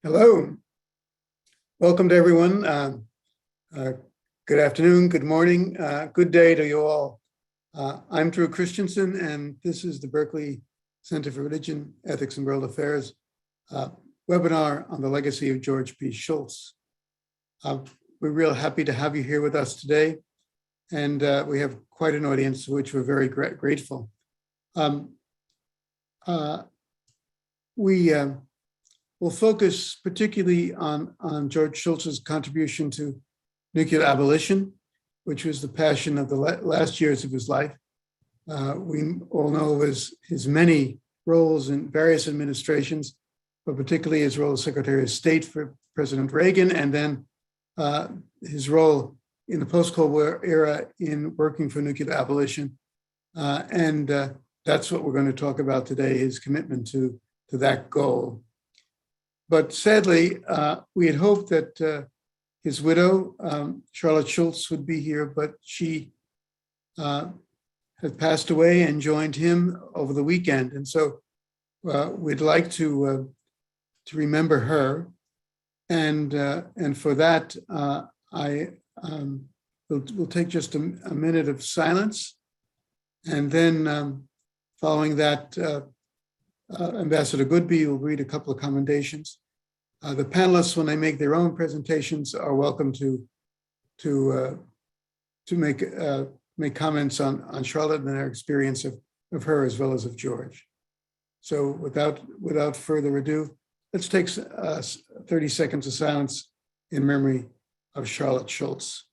Hello, welcome to everyone. Good afternoon, good morning, good day to you all. I'm Drew Christensen, and this is the Berkeley Center for Religion, Ethics, and World Affairs webinar on the legacy of George P. Shultz. We're real happy to have you here with us today, and we have quite an audience, for which we're very grateful. We'll focus particularly on George Shultz's contribution to nuclear abolition, which was the passion of the last years of his life. We all know his many roles in various administrations, but particularly his role as Secretary of State for President Reagan, and then his role in the post-Cold War era in working for nuclear abolition. That's what we're going to talk about today, his commitment to that goal. But sadly, we had hoped that his widow, Charlotte Shultz, would be here, but she had passed away and joined him over the weekend. And so we'd like to remember her. And for that, we'll take just a minute of silence. And then following that, Ambassador Goodby will read a couple of commendations. The panelists, when they make their own presentations, are welcome to make comments on Charlotte and their experience of her as well as of George. So without further ado, let's take 30 seconds of silence in memory of Charlotte Shultz.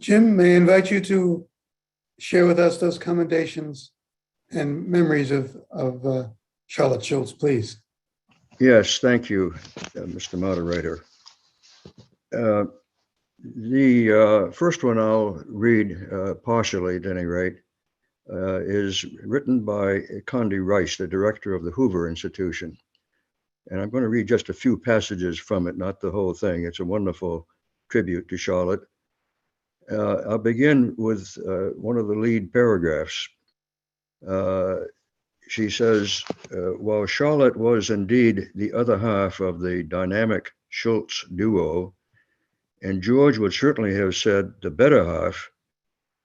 Jim, may I invite you to share with us those commendations and memories of Charlotte Shultz, please. Yes, thank you, Mr. Moderator. The first one I'll read partially at any rate is written by Condi Rice, the director of the Hoover Institution. And I'm going to read just a few passages from it, not the whole thing. It's a wonderful tribute to Charlotte. I'll begin with one of the lead paragraphs. She says, while Charlotte was indeed the other half of the dynamic Shultz duo, and George would certainly have said the better half,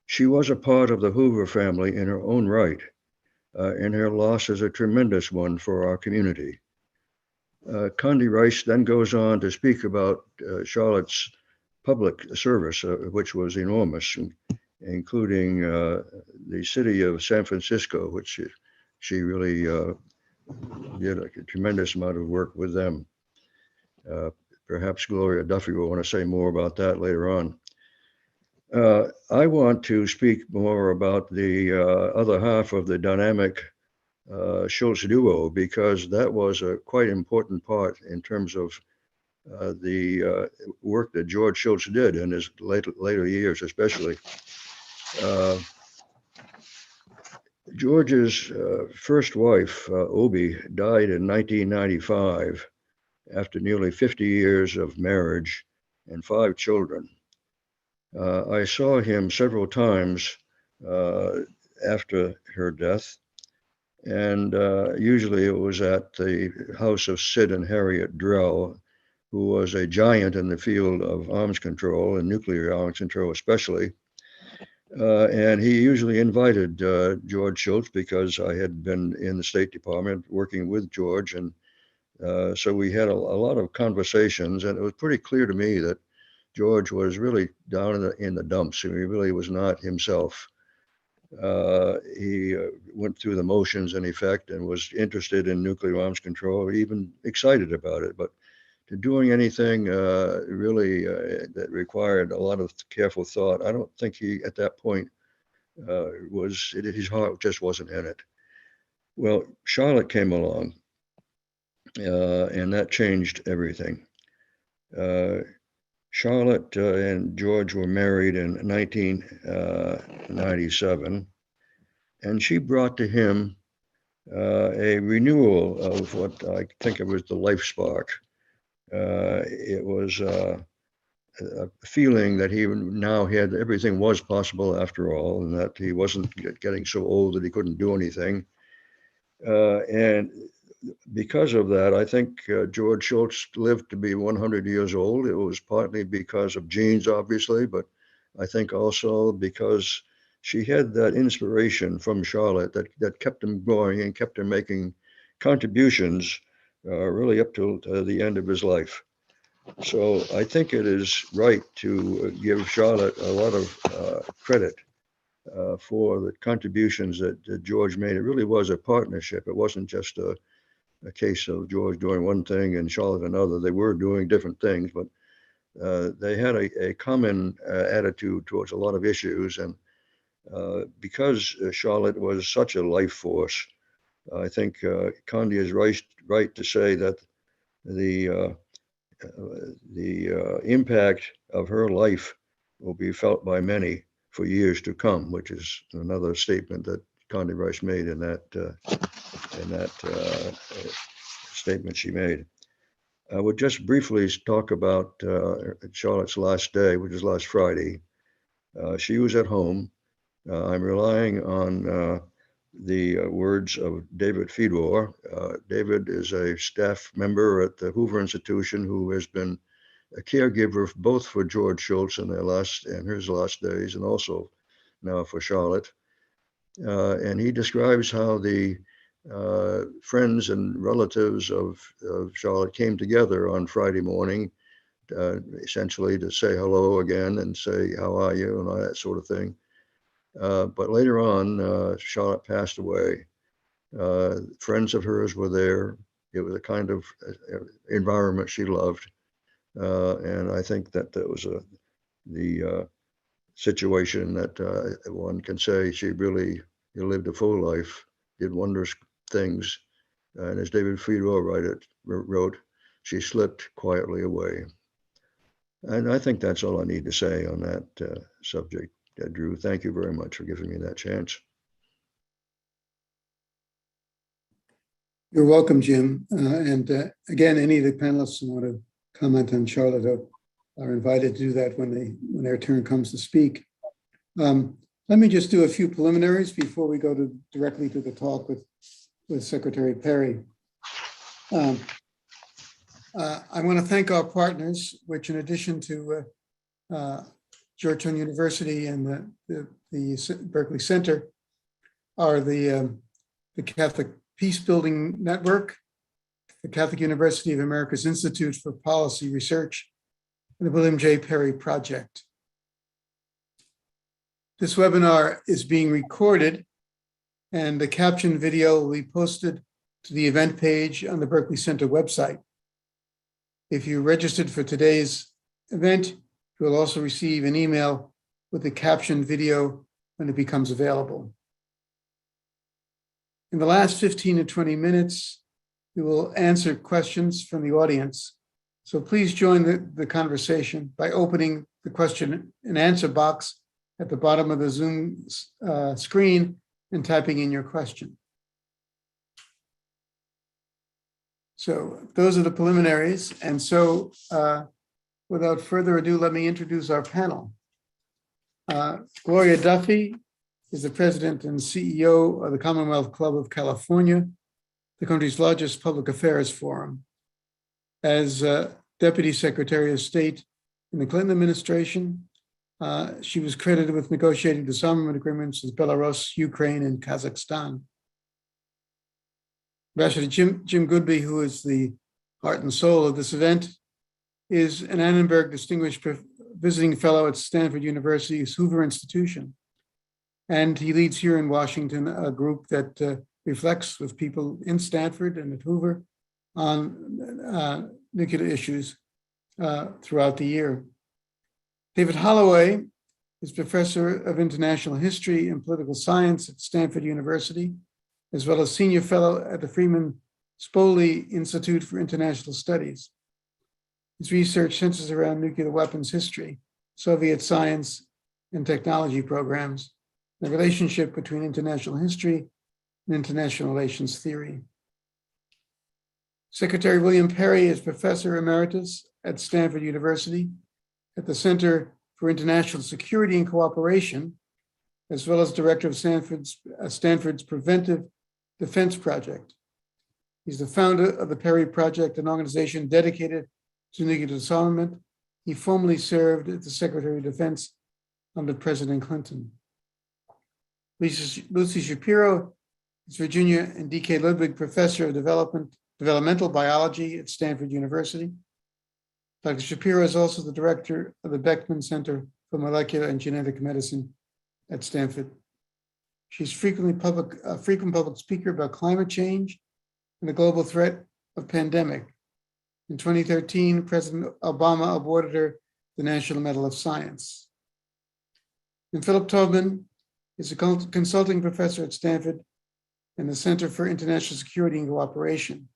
she was a part of the Hoover family in her own right, and her loss is a tremendous one for our community. Condi Rice then goes on to speak about Charlotte's public service, which was enormous, including the city of San Francisco, which she really did a tremendous amount of work with them. Perhaps Gloria Duffy will want to say more about that later on. I want to speak more about the other half of the dynamic Shultz duo, because that was a quite important part in terms of the work that George Shultz did in his later years, especially. George's first wife, Obie, died in 1995 after nearly 50 years of marriage and 5 children. I saw him several times after her death, and usually it was at the house of Sid and Harriet Drell, who was a giant in the field of arms control and nuclear arms control especially. And he usually invited George Shultz, because I had been in the State Department working with George. And so we had a lot of conversations, and it was pretty clear to me that George was really down in the dumps. He really was not himself. He went through the motions in effect and was interested in nuclear arms control, even excited about it, but doing anything really that required a lot of careful thought. I don't think he, at that point, his heart just wasn't in it. Well, Charlotte came along, and that changed everything. Charlotte and George were married in 1997, and she brought to him a renewal of what I think it was the life spark. It was a feeling that he now had everything was possible after all, and that he wasn't getting so old that he couldn't do anything. And because of that, I think George Shultz lived to be 100 years old. It was partly because of genes, obviously, but I think also because she had that inspiration from Charlotte that kept him going and kept him making contributions really up till the end of his life. So I think it is right to give Charlotte a lot of credit for the contributions that George made. It really was a partnership. It wasn't just a case of George doing one thing and Charlotte another. They were doing different things, but they had a common attitude towards a lot of issues. And because Charlotte was such a life force, I think Condi is right to say that the impact of her life will be felt by many for years to come, which is another statement that Condi Rice made in that statement she made. I would just briefly talk about Charlotte's last day, which is last Friday. She was at home. I'm relying on the words of David Fedor. David is a staff member at the Hoover Institution who has been a caregiver both for George Shultz in his last days, and also now for Charlotte. And he describes how the friends and relatives of Charlotte came together on Friday morning, essentially to say hello again and say, how are you, and all that sort of thing. But later on, Charlotte passed away. Friends of hers were there. It was a kind of environment she loved. And I think that was the situation that one can say she really lived a full life, did wondrous things. And as David Fedor wrote, she slipped quietly away. And I think that's all I need to say on that subject. Drew, thank you very much for giving me that chance. You're welcome, Jim. And again, any of the panelists who want to comment on Charlotte are invited to do that when their turn comes to speak. Let me just do a few preliminaries before we go directly to the talk with Secretary Perry. I want to thank our partners, which in addition to Georgetown University and the Berkeley Center are the Catholic Peace Building Network, the Catholic University of America's Institute for Policy Research, and the William J. Perry Project. This webinar is being recorded, and the captioned video will be posted to the event page on the Berkeley Center website. If you registered for today's event, you will also receive an email with the captioned video when it becomes available. In the last 15 to 20 minutes, we will answer questions from the audience. So please join the conversation by opening the question and answer box at the bottom of the Zoom screen and typing in your question. So those are the preliminaries. And so without further ado, let me introduce our panel. Gloria Duffy is the president and CEO of the Commonwealth Club of California, the country's largest public affairs forum. As Deputy Secretary of State in the Clinton administration, she was credited with negotiating disarmament agreements with Belarus, Ukraine, and Kazakhstan. Ambassador Jim Goodby, who is the heart and soul of this event, is an Annenberg Distinguished Visiting Fellow at Stanford University's Hoover Institution. And he leads here in Washington a group that reflects with people in Stanford and at Hoover on nuclear issues throughout the year. David Holloway is professor of international history and political science at Stanford University, as well as senior fellow at the Freeman Spogli Institute for International Studies. His research centers around nuclear weapons history, Soviet science and technology programs, the relationship between international history and international relations theory. Secretary William Perry is professor emeritus at Stanford University at the Center for International Security and Cooperation, as well as director of Stanford's Preventive Defense Project. He's the founder of the Perry Project, an organization dedicated to nuclear disarmament. He formerly served as the Secretary of Defense under President Clinton. Lucy Shapiro is Virginia and D.K. Ludwig Professor of Developmental Biology at Stanford University. Dr. Shapiro is also the director of the Beckman Center for Molecular and Genetic Medicine at Stanford. She's a frequent public speaker about climate change and the global threat of pandemic. In 2013, President Obama awarded her the National Medal of Science. And Philip Tobin is a consulting professor at Stanford and the Center for International Security and Cooperation.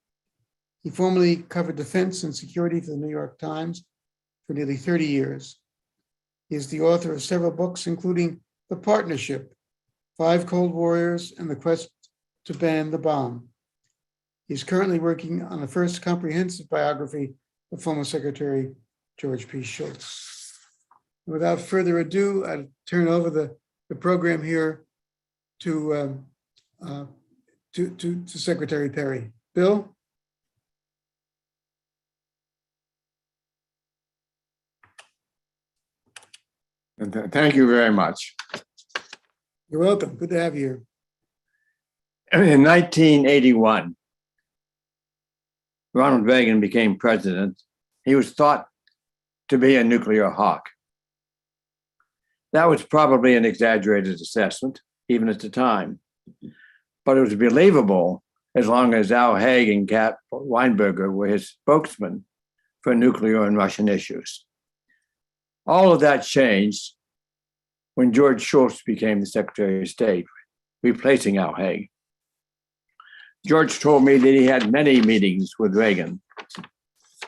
He formerly covered defense and security for the New York Times for nearly 30 years. He is the author of several books, including The Partnership, 5 Cold Warriors, and The Quest to Ban the Bomb. He's currently working on the first comprehensive biography of former Secretary George P. Shultz. Without further ado, I'll turn over the program here to Secretary Perry. Bill? Thank you very much. You're welcome. Good to have you here. In 1981, Ronald Reagan became president. He was thought to be a nuclear hawk. That was probably an exaggerated assessment, even at the time. But it was believable as long as Al Haig and Kat Weinberger were his spokesman for nuclear and Russian issues. All of that changed when George Shultz became the Secretary of State, replacing Al Haig. George told me that he had many meetings with Reagan,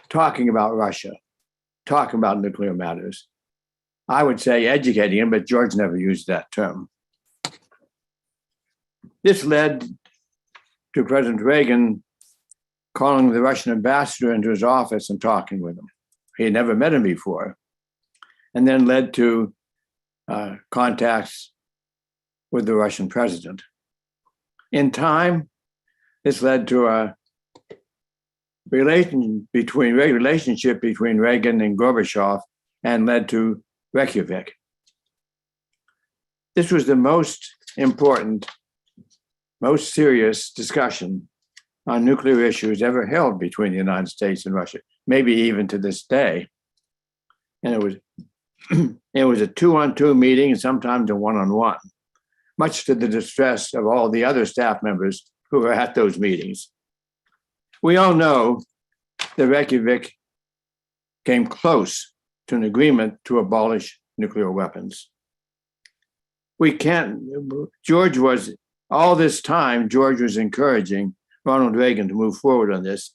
talking about Russia, talking about nuclear matters. I would say educating him, but George never used that term. This led to President Reagan calling the Russian ambassador into his office and talking with him. He had never met him before. And then led to contacts with the Russian president. In time, this led to a relationship between Reagan and Gorbachev and led to Reykjavik. This was the most important, most serious discussion on nuclear issues ever held between the United States and Russia, maybe even to this day. And it was a 2-on-2 meeting and sometimes a 1-on-1, much to the distress of all the other staff members who were at those meetings. We all know that Reykjavik came close to an agreement to abolish nuclear weapons. George was encouraging Ronald Reagan to move forward on this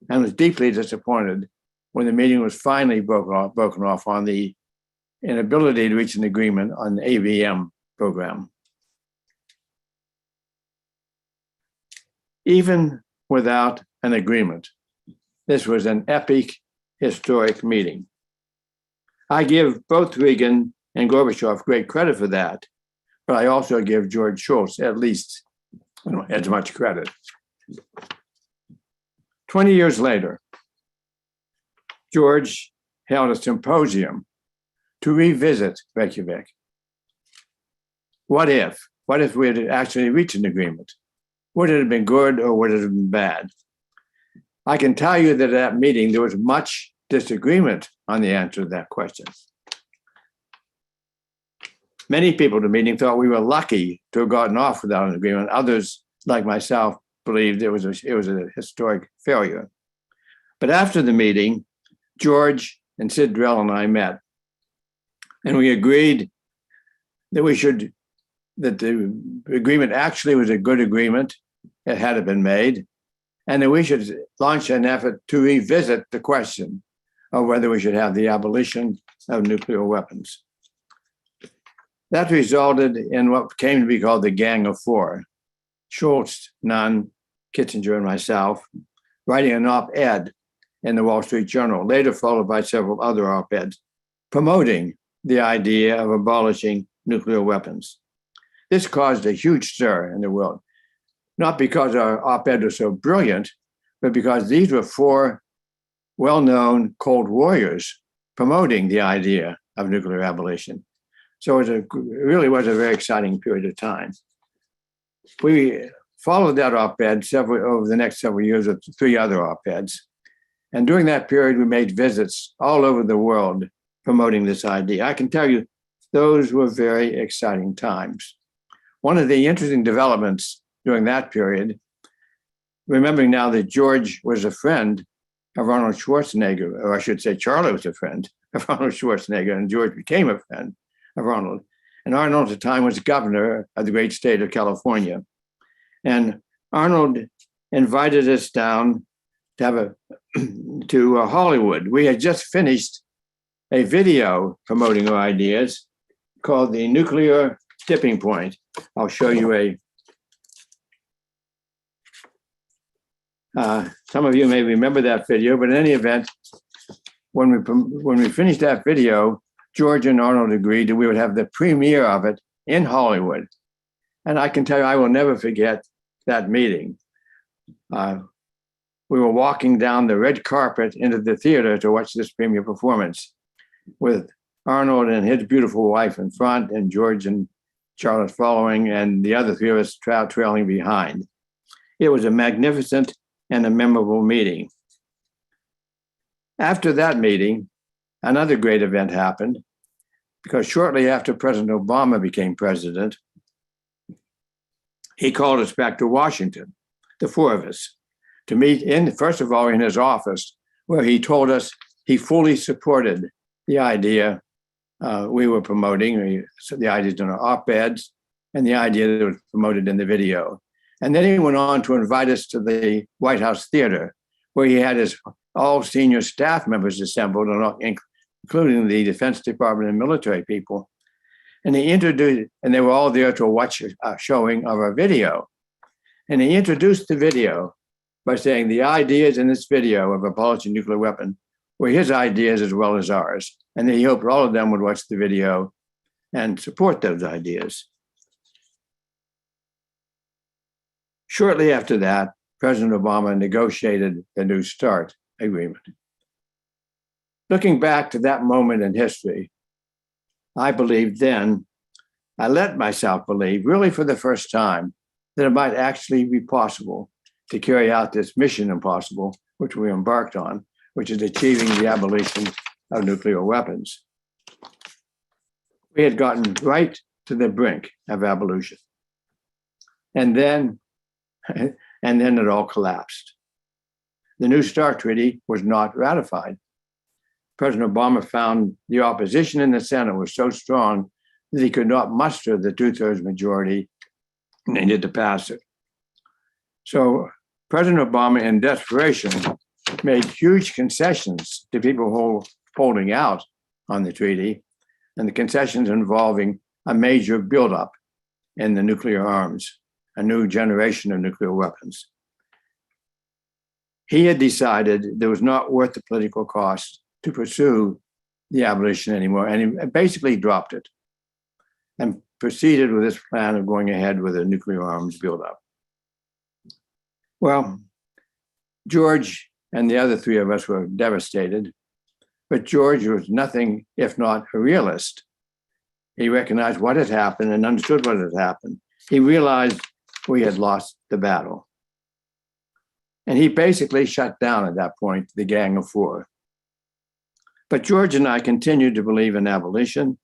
and was deeply disappointed when the meeting was finally broken off on the inability to reach an agreement on the AVM program. Even without an agreement, this was an epic, historic meeting. I give both Reagan and Gorbachev great credit for that, but I also give George Shultz at least as much credit. 20 years later, George held a symposium to revisit Reykjavik. What if we had actually reached an agreement? Would it have been good or would it have been bad? I can tell you that at that meeting, there was much disagreement on the answer to that question. Many people at the meeting thought we were lucky to have gotten off without an agreement. Others, like myself, believed it was a historic failure. But after the meeting, George and Sid Drell and I met, and we agreed that that the agreement actually was a good agreement. It had been made, and that we should launch an effort to revisit the question of whether we should have the abolition of nuclear weapons. That resulted in what came to be called the Gang of Four. Shultz, Nunn, Kissinger, and myself writing an op-ed in the Wall Street Journal, later followed by several other op-eds, promoting the idea of abolishing nuclear weapons. This caused a huge stir in the world, not because our op-ed was so brilliant, but because these were four well-known Cold Warriors promoting the idea of nuclear abolition. So it really was a very exciting period of time. We followed that op-ed over the next several years with 3 other op-eds. And during that period, we made visits all over the world promoting this idea. I can tell you, those were very exciting times. One of the interesting developments during that period, remembering now that George was a friend of Arnold Schwarzenegger, or I should say Charlie was a friend of Arnold Schwarzenegger, and George became a friend of Arnold. And Arnold at the time was governor of the great state of California. And Arnold invited us down to Hollywood. We had just finished a video promoting our ideas called The Nuclear Tipping Point. I'll show you some of you may remember that video, but in any event, when we finished that video, George and Arnold agreed that we would have the premiere of it in Hollywood. And I can tell you, I will never forget that meeting. We were walking down the red carpet into the theater to watch this premiere performance with Arnold and his beautiful wife in front and George and Charlotte following, and the other 3 of us trailing behind. It was a magnificent and a memorable meeting. After that meeting, another great event happened, because shortly after President Obama became president, he called us back to Washington, the 4 of us, to meet first of all in his office, where he told us he fully supported the idea we were promoting, the ideas in our op-eds, and the idea that was promoted in the video. And then he went on to invite us to the White House Theater, where he had his all senior staff members assembled, including the Defense Department and military people. And he introduced, and they were all there to watch a showing of our video. And he introduced the video by saying the ideas in this video of abolishing nuclear weapon were his ideas as well as ours. And he hoped all of them would watch the video and support those ideas. Shortly after that, President Obama negotiated the New START agreement. Looking back to that moment in history, I believed then, I let myself believe, really for the first time, that it might actually be possible to carry out this mission impossible, which we embarked on, which is achieving the abolition of nuclear weapons. We had gotten right to the brink of abolition. And then it all collapsed. The New START Treaty was not ratified. President Obama found the opposition in the Senate was so strong that he could not muster the 2/3 majority needed to pass it. So President Obama, in desperation, made huge concessions to people holding out on the treaty, and the concessions involving a major buildup in the nuclear arms, a new generation of nuclear weapons. He had decided it was not worth the political cost to pursue the abolition anymore, and he basically dropped it and proceeded with this plan of going ahead with a nuclear arms buildup. Well, George and the other 3 of us were devastated, but George was nothing if not a realist. He recognized what had happened and understood what had happened. He realized we had lost the battle. And he basically shut down at that point the Gang of Four. But George and I continued to believe in abolition,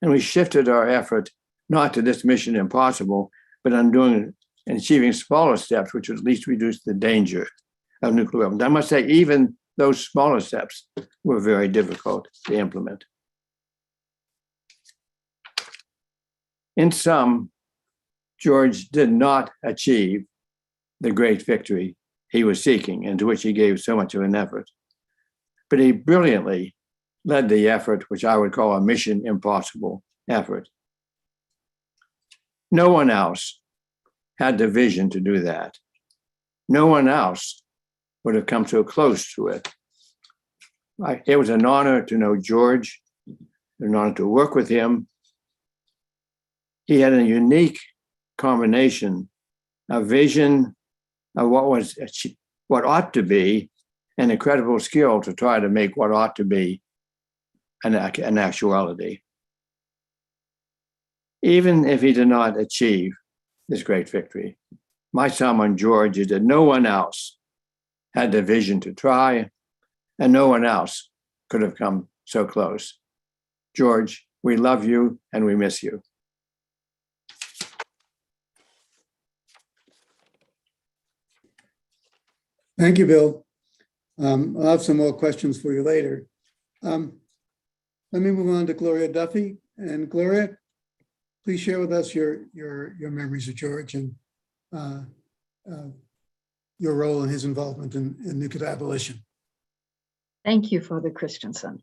and we shifted our effort not to this mission impossible, but on doing and achieving smaller steps, which would at least reduce the danger of nuclear weapons. I must say, even those smaller steps were very difficult to implement. In sum, George did not achieve the great victory he was seeking and to which he gave so much of an effort. But he brilliantly led the effort, which I would call a mission impossible effort. No one else had the vision to do that. No one else would have come so close to it. It was an honor to know George, an honor to work with him. He had a unique combination of vision of what ought to be, an incredible skill to try to make what ought to be an actuality. Even if he did not achieve this great victory, my sum on George is that no one else had the vision to try, and no one else could have come so close. George, we love you and we miss you. Thank you, Bill. I'll have some more questions for you later. Let me move on to Gloria Duffy. And Gloria, please share with us your memories of George and your role in his involvement in nuclear abolition. Thank you, Father Christensen.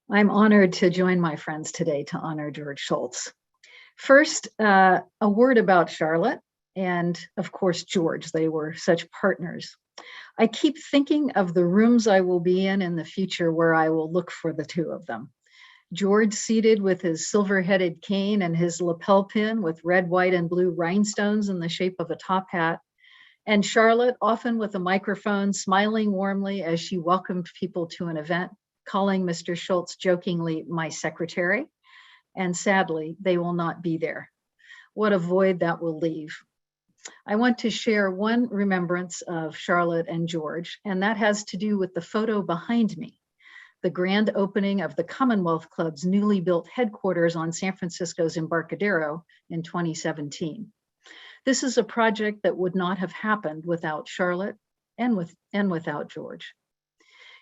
I'm honored to join my friends today to honor George Shultz. First, a word about Charlotte and, of course, George. They were such partners. I keep thinking of the rooms I will be in the future where I will look for the two of them. George seated with his silver-headed cane and his lapel pin with red, white, and blue rhinestones in the shape of a top hat, and Charlotte, often with a microphone, smiling warmly as she welcomed people to an event, calling Mr. Shultz jokingly, "my secretary," and sadly, they will not be there. What a void that will leave. I want to share one remembrance of Charlotte and George, and that has to do with the photo behind me, the grand opening of the Commonwealth Club's newly built headquarters on San Francisco's Embarcadero in 2017. This is a project that would not have happened without Charlotte and without George.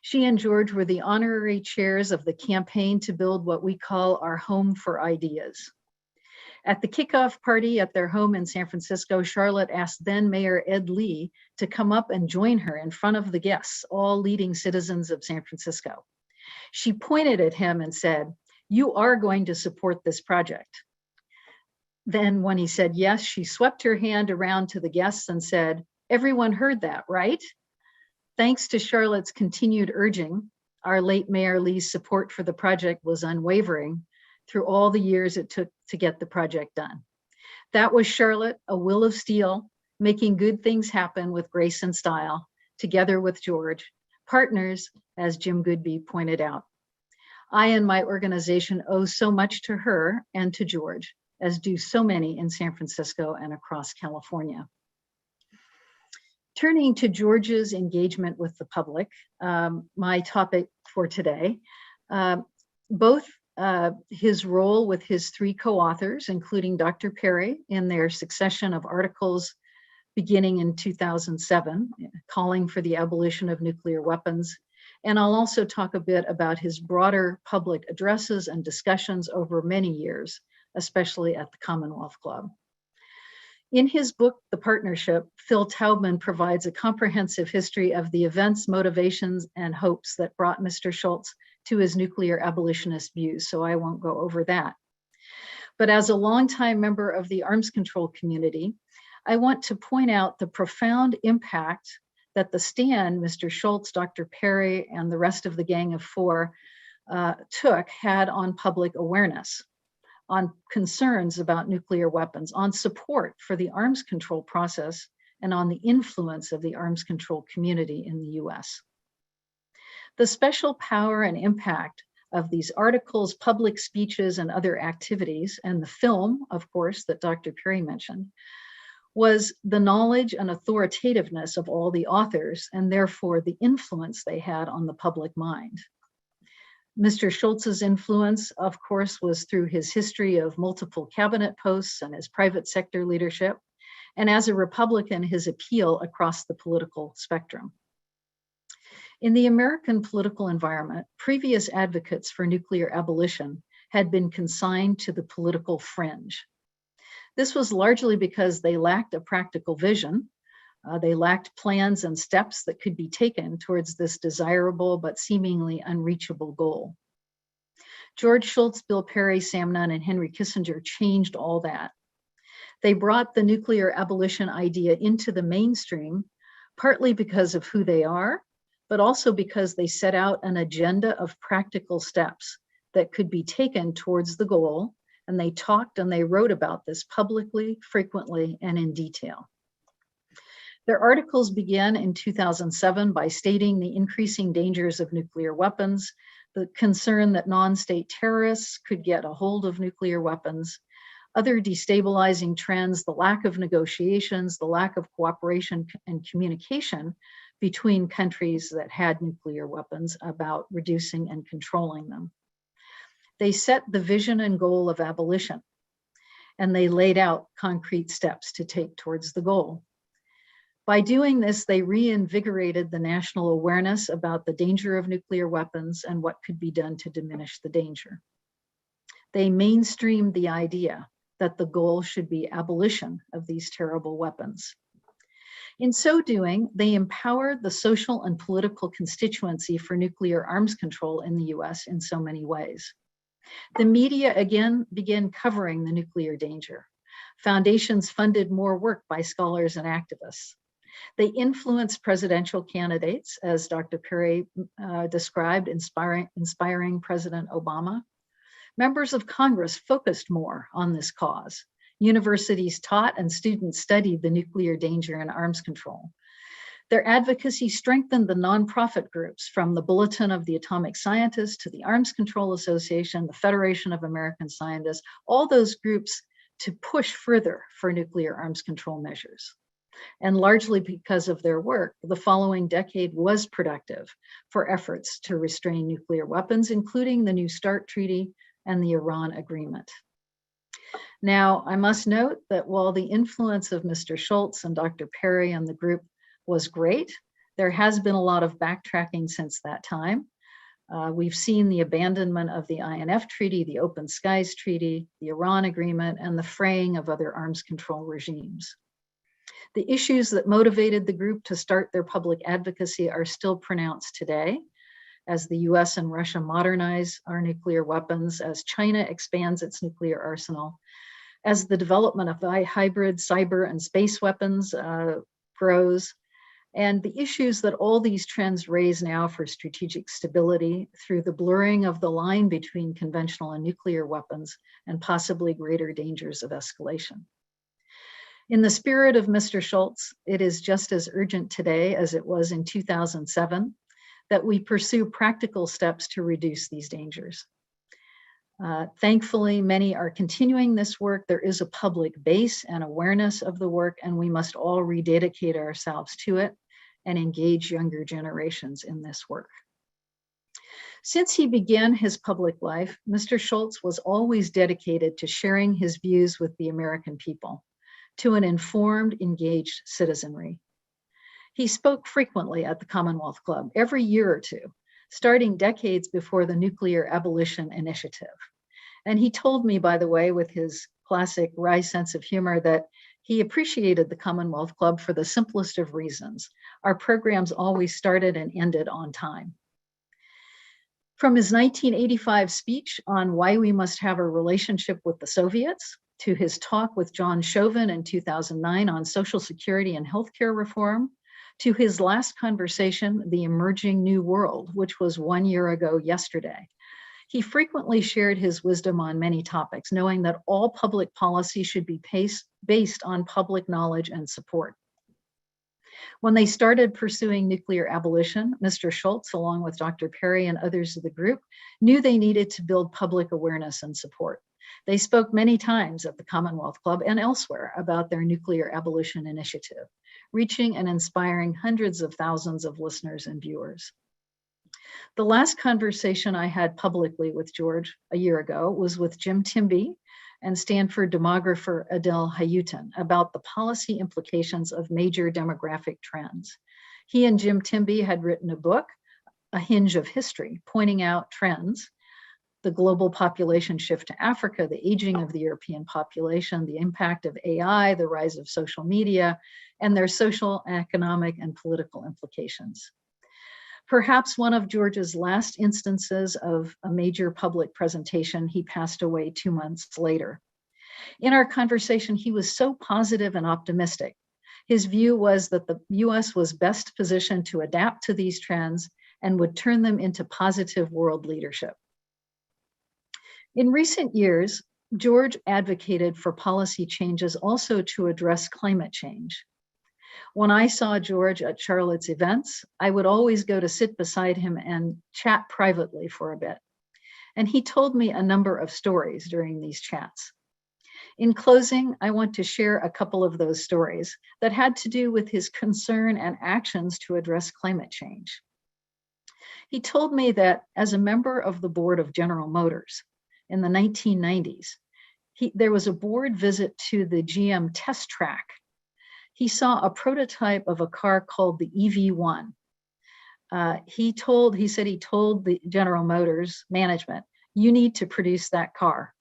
She and George were the honorary chairs of the campaign to build what we call our home for ideas. At the kickoff party at their home in San Francisco, Charlotte asked then Mayor Ed Lee to come up and join her in front of the guests, all leading citizens of San Francisco. She pointed at him and said, "You are going to support this project." Then when he said yes, she swept her hand around to the guests and said, "Everyone heard that, right?" Thanks to Charlotte's continued urging, our late Mayor Lee's support for the project was unwavering through all the years it took to get the project done. That was Charlotte, a will of steel, making good things happen with grace and style, together with George, partners, as Jim Goodby pointed out. I and my organization owe so much to her and to George, as do so many in San Francisco and across California. Turning to George's engagement with the public, my topic for today, both his role with his three co-authors, including Dr. Perry, in their succession of articles beginning in 2007, calling for the abolition of nuclear weapons. And I'll also talk a bit about his broader public addresses and discussions over many years, especially at the Commonwealth Club. In his book, The Partnership, Phil Taubman provides a comprehensive history of the events, motivations, and hopes that brought Mr. Shultz to his nuclear abolitionist views, so I won't go over that. But as a longtime member of the arms control community, I want to point out the profound impact that the stand Mr. Shultz, Dr. Perry, and the rest of the Gang of Four had on public awareness, on concerns about nuclear weapons, on support for the arms control process, and on the influence of the arms control community in the US. The special power and impact of these articles, public speeches, and other activities, and the film, of course, that Dr. Perry mentioned, was the knowledge and authoritativeness of all the authors, and therefore the influence they had on the public mind. Mr. Shultz's influence, of course, was through his history of multiple cabinet posts and his private sector leadership, and as a Republican, his appeal across the political spectrum. In the American political environment, previous advocates for nuclear abolition had been consigned to the political fringe. This was largely because they lacked a practical vision. They lacked plans and steps that could be taken towards this desirable but seemingly unreachable goal. George Shultz, Bill Perry, Sam Nunn, and Henry Kissinger changed all that. They brought the nuclear abolition idea into the mainstream, partly because of who they are, but also because they set out an agenda of practical steps that could be taken towards the goal, and they talked and they wrote about this publicly, frequently, and in detail. Their articles began in 2007 by stating the increasing dangers of nuclear weapons, the concern that non-state terrorists could get a hold of nuclear weapons, other destabilizing trends, the lack of negotiations, the lack of cooperation and communication between countries that had nuclear weapons about reducing and controlling them. They set the vision and goal of abolition, and they laid out concrete steps to take towards the goal. By doing this, they reinvigorated the national awareness about the danger of nuclear weapons and what could be done to diminish the danger. They mainstreamed the idea that the goal should be abolition of these terrible weapons. In so doing, they empowered the social and political constituency for nuclear arms control in the US in so many ways. The media again began covering the nuclear danger. Foundations funded more work by scholars and activists. They influenced presidential candidates, as Dr. Perry described, inspiring President Obama. Members of Congress focused more on this cause. Universities taught and students studied the nuclear danger and arms control. Their advocacy strengthened the nonprofit groups, from the Bulletin of the Atomic Scientists to the Arms Control Association, the Federation of American Scientists, all those groups to push further for nuclear arms control measures. And largely because of their work, the following decade was productive for efforts to restrain nuclear weapons, including the New START Treaty and the Iran Agreement. Now, I must note that while the influence of Mr. Shultz and Dr. Perry and the group was great, there has been a lot of backtracking since that time. We've seen the abandonment of the INF Treaty, the Open Skies Treaty, the Iran Agreement, and the fraying of other arms control regimes. The issues that motivated the group to start their public advocacy are still pronounced today, as the US and Russia modernize our nuclear weapons, as China expands its nuclear arsenal, as the development of hybrid cyber and space weapons grows, and the issues that all these trends raise now for strategic stability through the blurring of the line between conventional and nuclear weapons and possibly greater dangers of escalation. In the spirit of Mr. Shultz, it is just as urgent today as it was in 2007 that we pursue practical steps to reduce these dangers. Thankfully, many are continuing this work. There is a public base and awareness of the work, and we must all rededicate ourselves to it and engage younger generations in this work. Since he began his public life, Mr. Shultz was always dedicated to sharing his views with the American people, to an informed, engaged citizenry. He spoke frequently at the Commonwealth Club, every year or two, starting decades before the Nuclear Abolition Initiative. And he told me, by the way, with his classic wry sense of humor, that he appreciated the Commonwealth Club for the simplest of reasons. Our programs always started and ended on time. From his 1985 speech on why we must have a relationship with the Soviets, to his talk with John Chauvin in 2009 on Social Security and healthcare reform, to his last conversation, The Emerging New World, which was 1 year ago yesterday. He frequently shared his wisdom on many topics, knowing that all public policy should be based on public knowledge and support. When they started pursuing nuclear abolition, Mr. Shultz, along with Dr. Perry and others of the group, knew they needed to build public awareness and support. They spoke many times at the Commonwealth Club and elsewhere about their nuclear abolition initiative, reaching and inspiring hundreds of thousands of listeners and viewers. The last conversation I had publicly with George a year ago was with Jim Timby and Stanford demographer Adele Hayutin about the policy implications of major demographic trends. He and Jim Timby had written a book a hinge of history, pointing out trends, the global population shift to Africa, the aging of the European population, the impact of AI, the rise of social media, and their social, economic, and political implications. Perhaps one of George's last instances of a major public presentation, he passed away 2 months later. In our conversation, he was so positive and optimistic. His view was that the US was best positioned to adapt to these trends and would turn them into positive world leadership. In recent years, George advocated for policy changes also to address climate change. When I saw George at Charlotte's events, I would always go to sit beside him and chat privately for a bit. And he told me a number of stories during these chats. In closing, I want to share a couple of those stories that had to do with his concern and actions to address climate change. He told me that as a member of the board of General Motors in the 1990s, there was a board visit to the GM test track. He saw a prototype of a car called the EV1. He said he told the General Motors management, "You need to produce that car."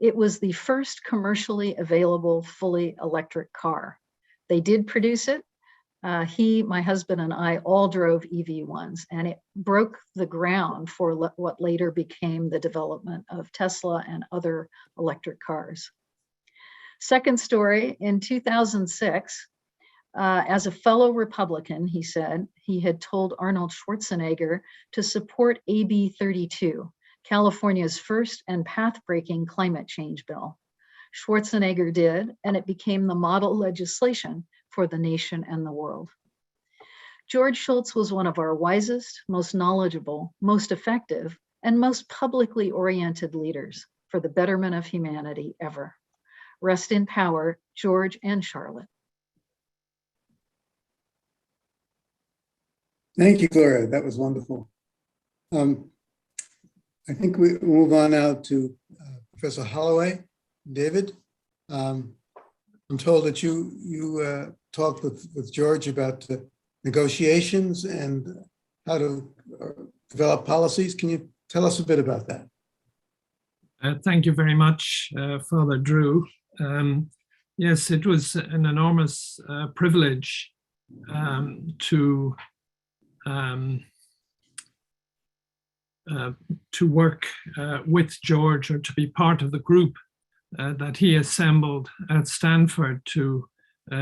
It was the first commercially available fully electric car. They did produce it. My husband and I all drove EV1s, and it broke the ground for what later became the development of Tesla and other electric cars. Second story, in 2006, as a fellow Republican, he said, he had told Arnold Schwarzenegger to support AB 32, California's first and path-breaking climate change bill. Schwarzenegger did, and it became the model legislation for the nation and the world. George Shultz was one of our wisest, most knowledgeable, most effective, and most publicly oriented leaders for the betterment of humanity ever. Rest in power, George and Charlotte. Thank you, Gloria. That was wonderful. I think we move on now to Professor Holloway. David, I'm told that you talked with George about negotiations and how to develop policies. Can you tell us a bit about that? Thank you very much, Father Drew. Yes, it was an enormous privilege to work with George, or to be part of the group that he assembled at Stanford to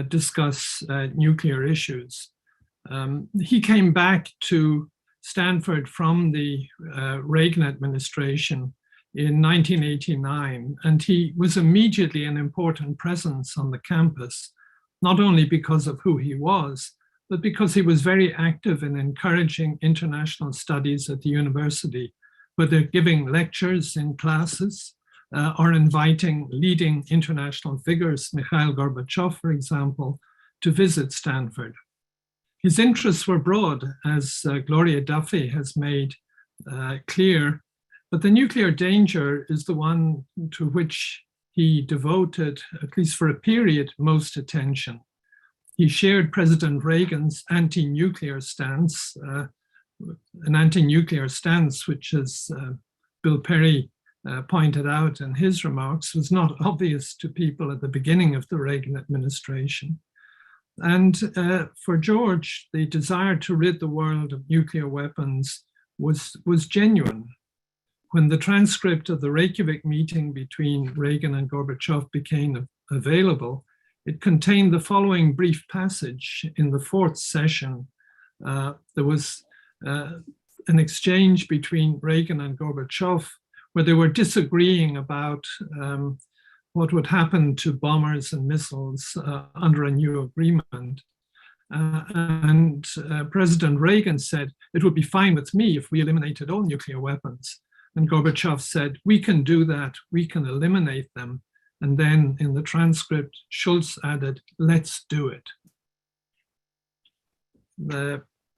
discuss nuclear issues. He came back to Stanford from the Reagan administration in 1989, and he was immediately an important presence on the campus, not only because of who he was, but because he was very active in encouraging international studies at the university, whether giving lectures in classes or inviting leading international figures, Mikhail Gorbachev, for example, to visit Stanford. His interests were broad, as Gloria Duffy has made clear, but the nuclear danger is the one to which he devoted, at least for a period, most attention. He shared President Reagan's anti-nuclear stance, an anti-nuclear stance which, as Bill Perry pointed out in his remarks, was not obvious to people at the beginning of the Reagan administration. And for George, the desire to rid the world of nuclear weapons was genuine. When the transcript of the Reykjavik meeting between Reagan and Gorbachev became available, it contained the following brief passage. In the fourth session, there was an exchange between Reagan and Gorbachev where they were disagreeing about what would happen to bombers and missiles under a new agreement. And President Reagan said, "It would be fine with me if we eliminated all nuclear weapons." And Gorbachev said, "We can do that, we can eliminate them." And then in the transcript, Shultz added, "Let's do it."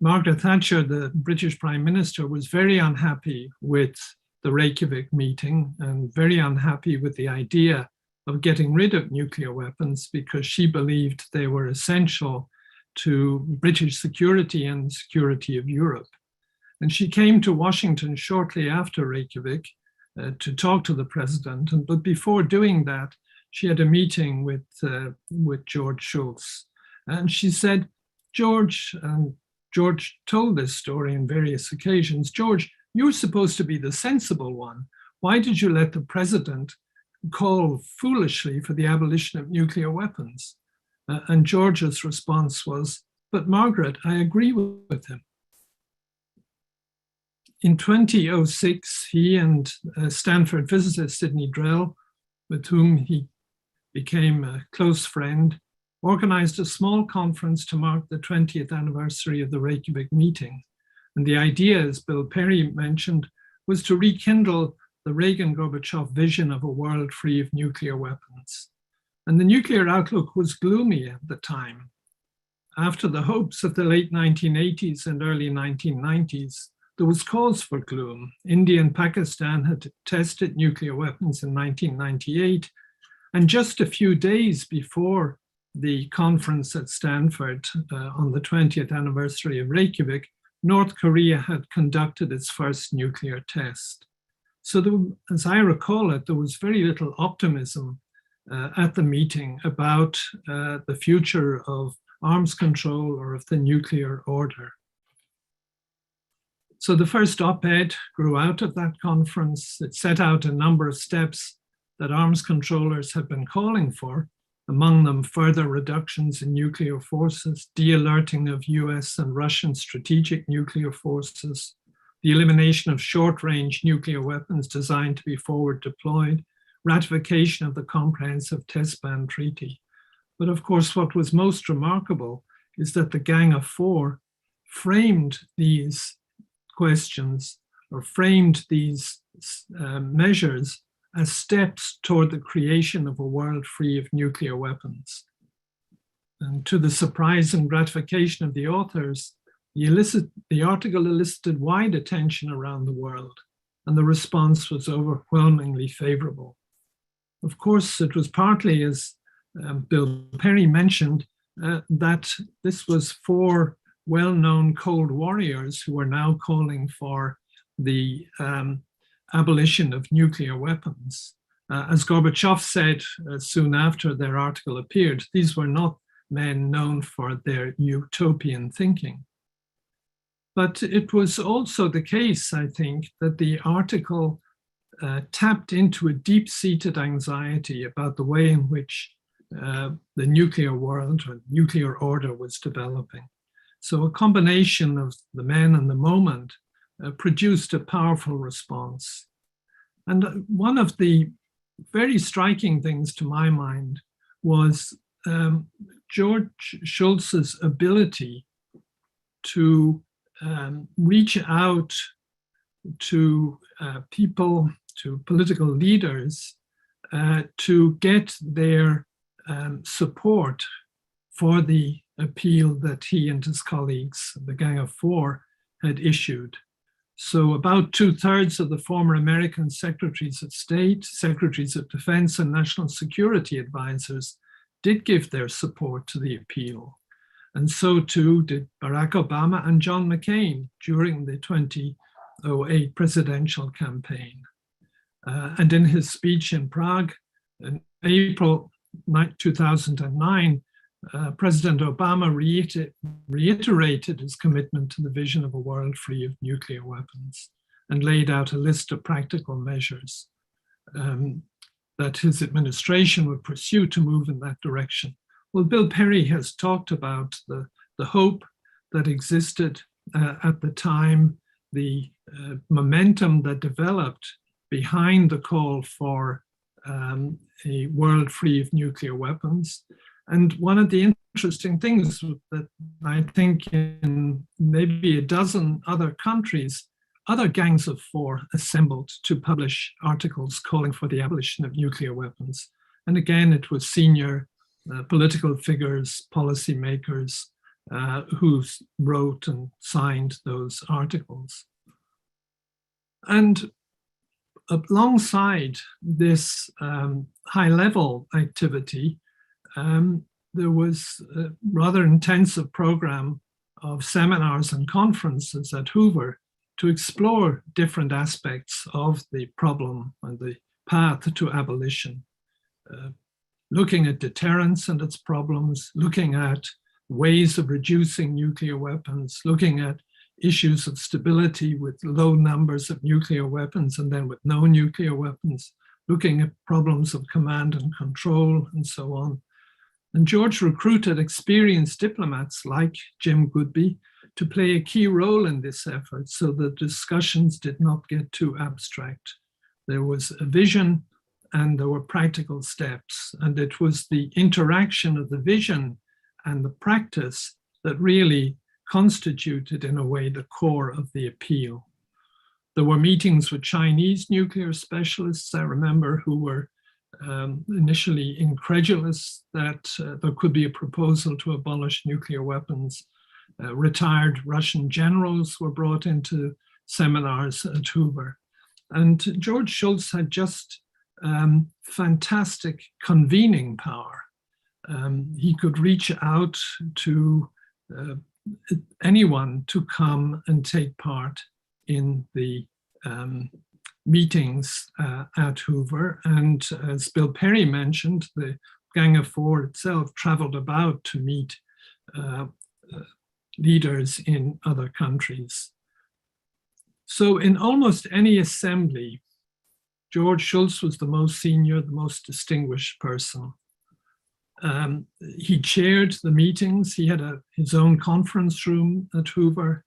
Margaret Thatcher, the British Prime Minister, was very unhappy with the Reykjavik meeting and very unhappy with the idea of getting rid of nuclear weapons because she believed they were essential to British security and the security of Europe. And she came to Washington shortly after Reykjavik to talk to the president. But before doing that, she had a meeting with George Shultz. And she said, George, and George told this story on various occasions, George, you're supposed to be the sensible one. Why did you let the president call foolishly for the abolition of nuclear weapons? And George's response was, but Margaret, I agree with him. In 2006, he and Stanford physicist Sidney Drell, with whom he became a close friend, organized a small conference to mark the 20th anniversary of the Reykjavik meeting. And the idea, as Bill Perry mentioned, was to rekindle the Reagan-Gorbachev vision of a world free of nuclear weapons. And the nuclear outlook was gloomy at the time. After the hopes of the late 1980s and early 1990s, there was cause for gloom. India and Pakistan had tested nuclear weapons in 1998, and just a few days before the conference at Stanford on the 20th anniversary of Reykjavik, North Korea had conducted its first nuclear test. So as I recall it, there was very little optimism at the meeting about the future of arms control or of the nuclear order. So the first op-ed grew out of that conference. It set out a number of steps that arms controllers had been calling for, among them further reductions in nuclear forces, de-alerting of US and Russian strategic nuclear forces, the elimination of short-range nuclear weapons designed to be forward deployed, ratification of the Comprehensive Test Ban Treaty. But of course, what was most remarkable is that the Gang of Four framed these questions or framed these measures as steps toward the creation of a world free of nuclear weapons. And to the surprise and gratification of the authors, the article elicited wide attention around the world, and the response was overwhelmingly favorable. Of course, it was partly, as Bill Perry mentioned, that this was for well-known Cold Warriors who are now calling for the abolition of nuclear weapons. As Gorbachev said soon after their article appeared, these were not men known for their utopian thinking. But it was also the case, I think, that the article tapped into a deep-seated anxiety about the way in which the nuclear world or nuclear order was developing. So a combination of the men and the moment produced a powerful response. And one of the very striking things to my mind was George Shultz's ability to reach out to people, to political leaders, to get their support for the appeal that he and his colleagues, the Gang of Four, had issued. So about 2/3 of the former American secretaries of state, secretaries of defense, and national security advisors did give their support to the appeal. And so too did Barack Obama and John McCain during the 2008 presidential campaign. And in his speech in Prague in April 2009, President Obama reiterated his commitment to the vision of a world free of nuclear weapons and laid out a list of practical measures that his administration would pursue to move in that direction. Well, Bill Perry has talked about the hope that existed at the time, the momentum that developed behind the call for a world free of nuclear weapons. And one of the interesting things that I think in maybe a dozen other countries, other gangs of four assembled to publish articles calling for the abolition of nuclear weapons. And again, it was senior political figures, policymakers who wrote and signed those articles. And alongside this high-level activity, there was a rather intensive program of seminars and conferences at Hoover to explore different aspects of the problem and the path to abolition, looking at deterrence and its problems, looking at ways of reducing nuclear weapons, looking at issues of stability with low numbers of nuclear weapons and then with no nuclear weapons, looking at problems of command and control and so on. And George recruited experienced diplomats like Jim Goodby to play a key role in this effort so the discussions did not get too abstract. There was a vision and there were practical steps, and it was the interaction of the vision and the practice that really constituted, in a way, the core of the appeal. There were meetings with Chinese nuclear specialists, I remember, who were initially incredulous that there could be a proposal to abolish nuclear weapons. Retired Russian generals were brought into seminars at Hoover. And George Shultz had just fantastic convening power. He could reach out to anyone to come and take part in the meetings at Hoover. And as Bill Perry mentioned, the Gang of Four itself traveled about to meet leaders in other countries. So in almost any assembly, George Shultz was the most senior, the most distinguished person. He chaired the meetings. He had his own conference room at Hoover,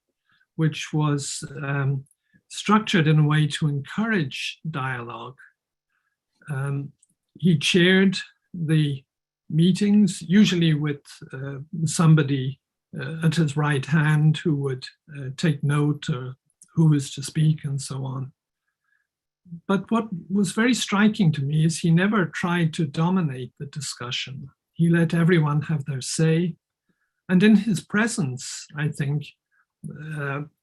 which was structured in a way to encourage dialogue. He chaired the meetings, usually with somebody at his right hand who would take note or who was to speak and so on. But what was very striking to me is he never tried to dominate the discussion. He let everyone have their say. And in his presence, I think,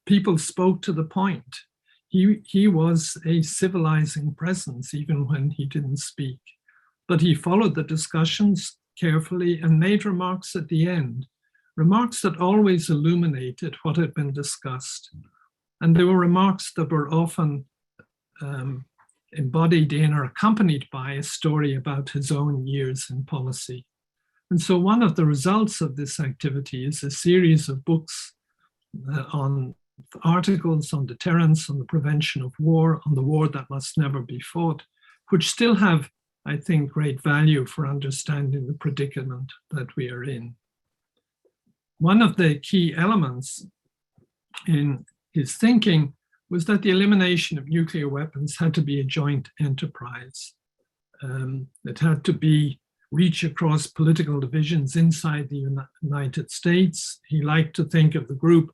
people spoke to the point. He was a civilizing presence, even when he didn't speak. But he followed the discussions carefully and made remarks at the end, remarks that always illuminated what had been discussed. And they were remarks that were often embodied in or accompanied by a story about his own years in policy. And so one of the results of this activity is a series of books on articles on deterrence, on the prevention of war, on the war that must never be fought, which still have, I think, great value for understanding the predicament that we are in. One of the key elements in his thinking was that the elimination of nuclear weapons had to be a joint enterprise. It had to reach across political divisions inside the United States. He liked to think of the group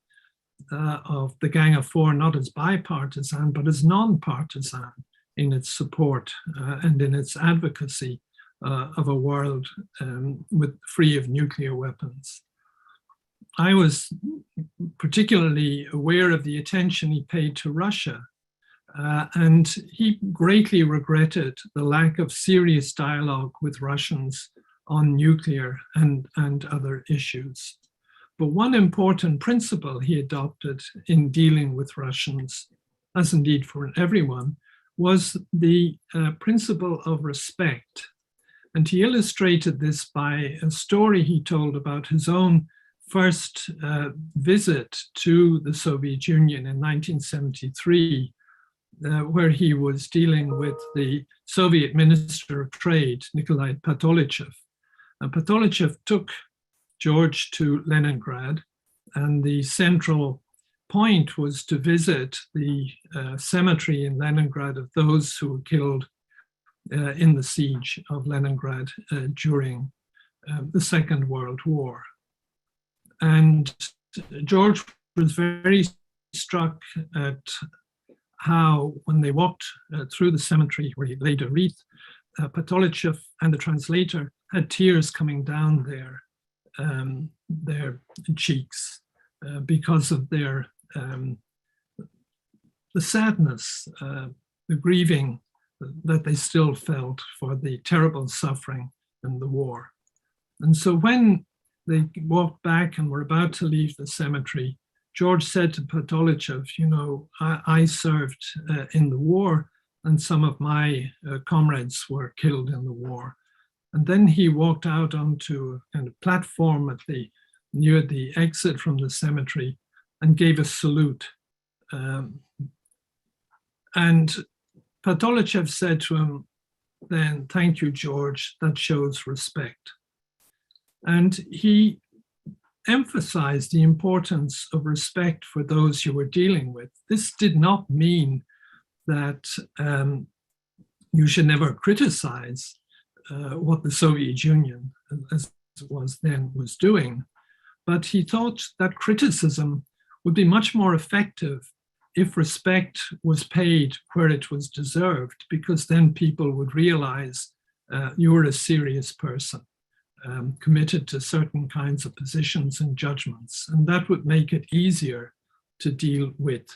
of the Gang of Four not as bipartisan, but as non-partisan in its support and in its advocacy of a world free of nuclear weapons. I was particularly aware of the attention he paid to Russia, and he greatly regretted the lack of serious dialogue with Russians on nuclear and other issues. But one important principle he adopted in dealing with Russians, as indeed for everyone, was the principle of respect. And he illustrated this by a story he told about his own first visit to the Soviet Union in 1973, where he was dealing with the Soviet Minister of Trade, Nikolai Patolichev. Patolichev took George to Leningrad, and the central point was to visit the cemetery in Leningrad of those who were killed in the siege of Leningrad during the Second World War. And George was very struck at how, when they walked through the cemetery where he laid a wreath, Patolichev and the translator had tears coming down their cheeks because of the sadness, the grieving that they still felt for the terrible suffering in the war. And so when they walked back and were about to leave the cemetery, George said to Patolichev, you know, I served in the war, and some of my comrades were killed in the war. And then he walked out onto a kind of platform near the exit from the cemetery and gave a salute. And Patolichev said to him then, "Thank you, George, that shows respect." And he emphasized the importance of respect for those you were dealing with. This did not mean that you should never criticize what the Soviet Union, as it was then, was doing. But he thought that criticism would be much more effective if respect was paid where it was deserved, because then people would realize you were a serious person, committed to certain kinds of positions and judgments. And that would make it easier to deal with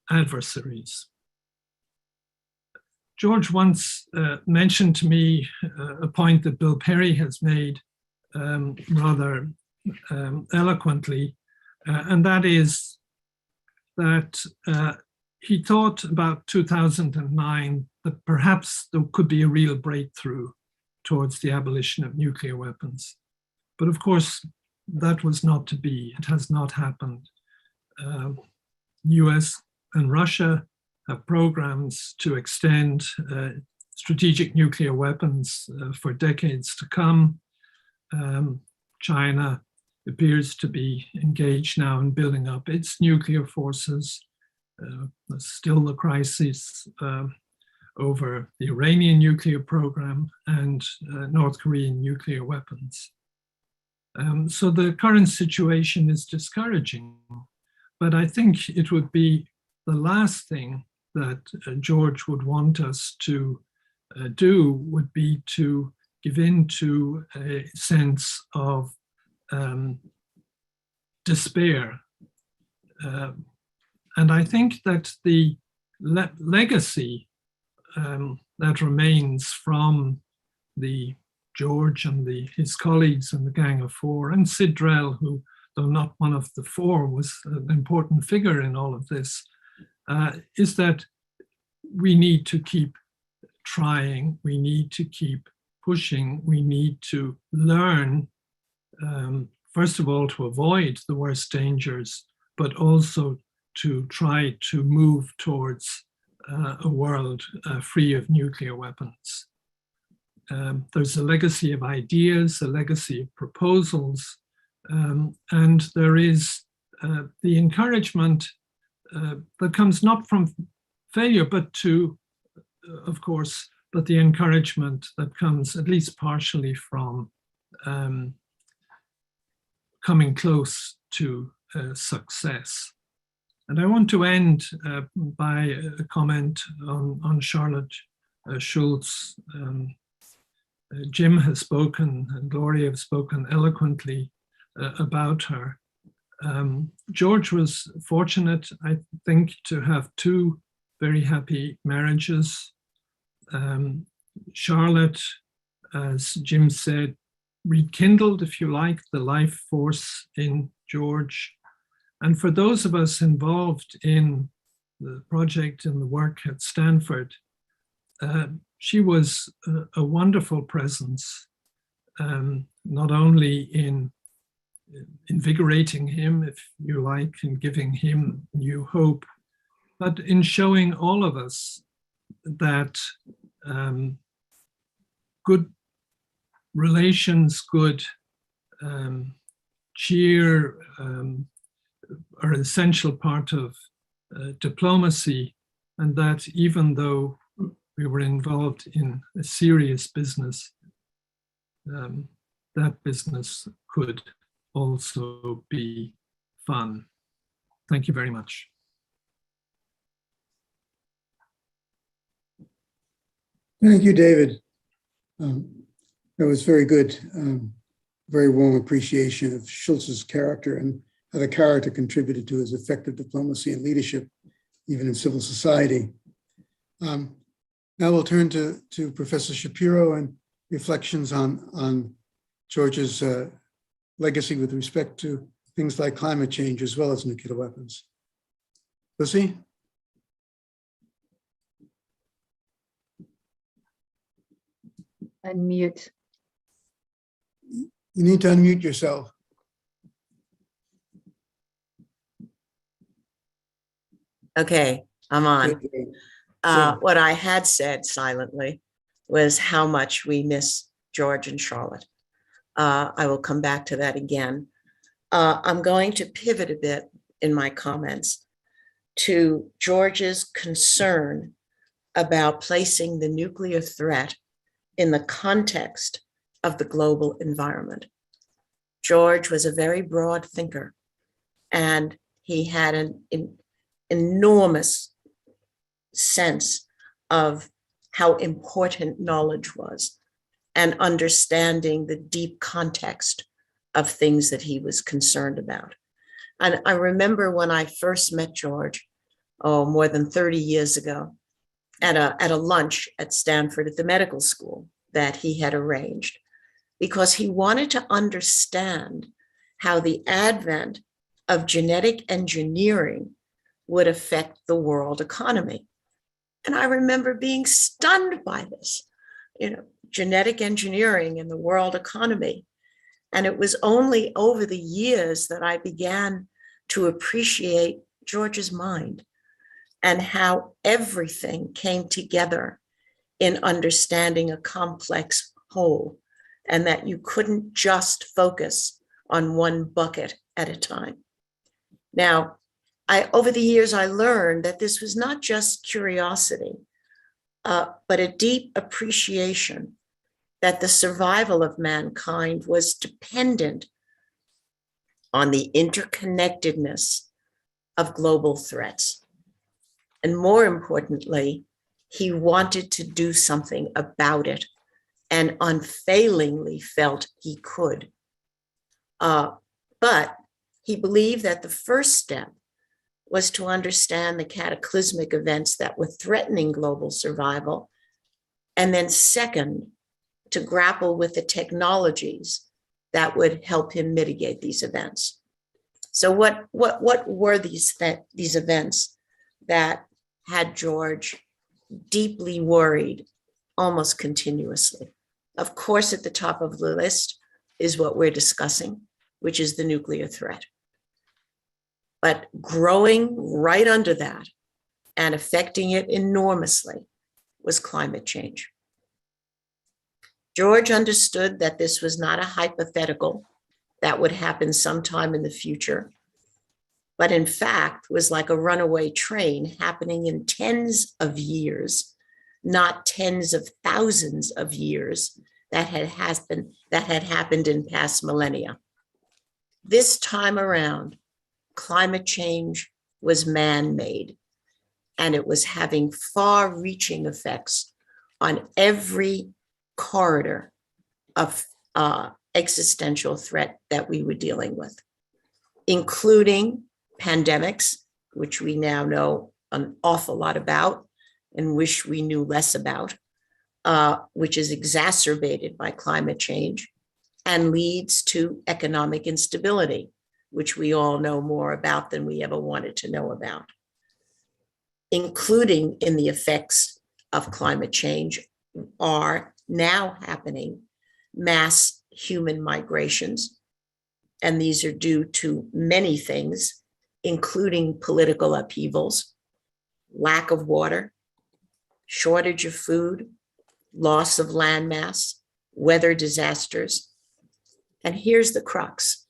adversaries. George once mentioned to me a point that Bill Perry has made rather eloquently, and that is that he thought about 2009 that perhaps there could be a real breakthrough towards the abolition of nuclear weapons. But of course, that was not to be. It has not happened. US and Russia have programs to extend strategic nuclear weapons for decades to come. China appears to be engaged now in building up its nuclear forces. There's still the crisis over the Iranian nuclear program and North Korean nuclear weapons. So the current situation is discouraging, but I think it would be the last thing that George would want us to do would be to give in to a sense of despair. And I think that the legacy that remains from the George and his colleagues in the Gang of Four, and Sid Drell, who, though not one of the four, was an important figure in all of this, is that we need to keep trying, we need to keep pushing, we need to learn, first of all, to avoid the worst dangers, but also to try to move towards a world free of nuclear weapons. There's a legacy of ideas, a legacy of proposals, and there is the encouragement that comes not from failure, but of course, but the encouragement that comes at least partially from coming close to success. And I want to end by a comment on Charlotte Shultz. Jim has spoken and Gloria have spoken eloquently about her. George was fortunate, I think, to have two very happy marriages. Charlotte, as Jim said, rekindled, if you like, the life force in George. And for those of us involved in the project and the work at Stanford, she was a wonderful presence, not only in invigorating him, if you like, and giving him new hope, but in showing all of us that good relations, good cheer are an essential part of diplomacy, and that even though we were involved in a serious business, that business could also be fun. Thank you very much. Thank you, David. That was very good. Very warm appreciation of Shultz's character and how the character contributed to his effective diplomacy and leadership, even in civil society. Now we'll turn to Professor Shapiro and reflections on George's legacy with respect to things like climate change as well as nuclear weapons. Lucy? Unmute. You need to unmute yourself. Okay, I'm on. Good. What I had said silently was how much we miss George and Charlotte. I will come back to that again. I'm going to pivot a bit in my comments to George's concern about placing the nuclear threat in the context of the global environment. George was a very broad thinker, and he had an enormous sense of how important knowledge was and understanding the deep context of things that he was concerned about. And I remember when I first met George, more than 30 years ago, at a lunch at Stanford at the medical school that he had arranged, because he wanted to understand how the advent of genetic engineering would affect the world economy. And I remember being stunned by this, genetic engineering in the world economy. And it was only over the years that I began to appreciate George's mind and how everything came together in understanding a complex whole, and that you couldn't just focus on one bucket at a time. Now, over the years, I learned that this was not just curiosity, but a deep appreciation that the survival of mankind was dependent on the interconnectedness of global threats. And more importantly, he wanted to do something about it and unfailingly felt he could. But he believed that the first step was to understand the cataclysmic events that were threatening global survival. And then second, to grapple with the technologies that would help him mitigate these events. So what were these events that had George deeply worried almost continuously? Of course, at the top of the list is what we're discussing, which is the nuclear threat. But growing right under that and affecting it enormously was climate change. George understood that this was not a hypothetical that would happen sometime in the future, but in fact was like a runaway train happening in tens of years, not tens of thousands of years that had happened in past millennia. This time around, climate change was man-made, and it was having far-reaching effects on every corridor of existential threat that we were dealing with, including pandemics, which we now know an awful lot about and wish we knew less about, which is exacerbated by climate change and leads to economic instability, which we all know more about than we ever wanted to know about, including in the effects of climate change are now happening mass human migrations. And these are due to many things, including political upheavals, lack of water, shortage of food, loss of landmass, weather disasters. And here's the crux.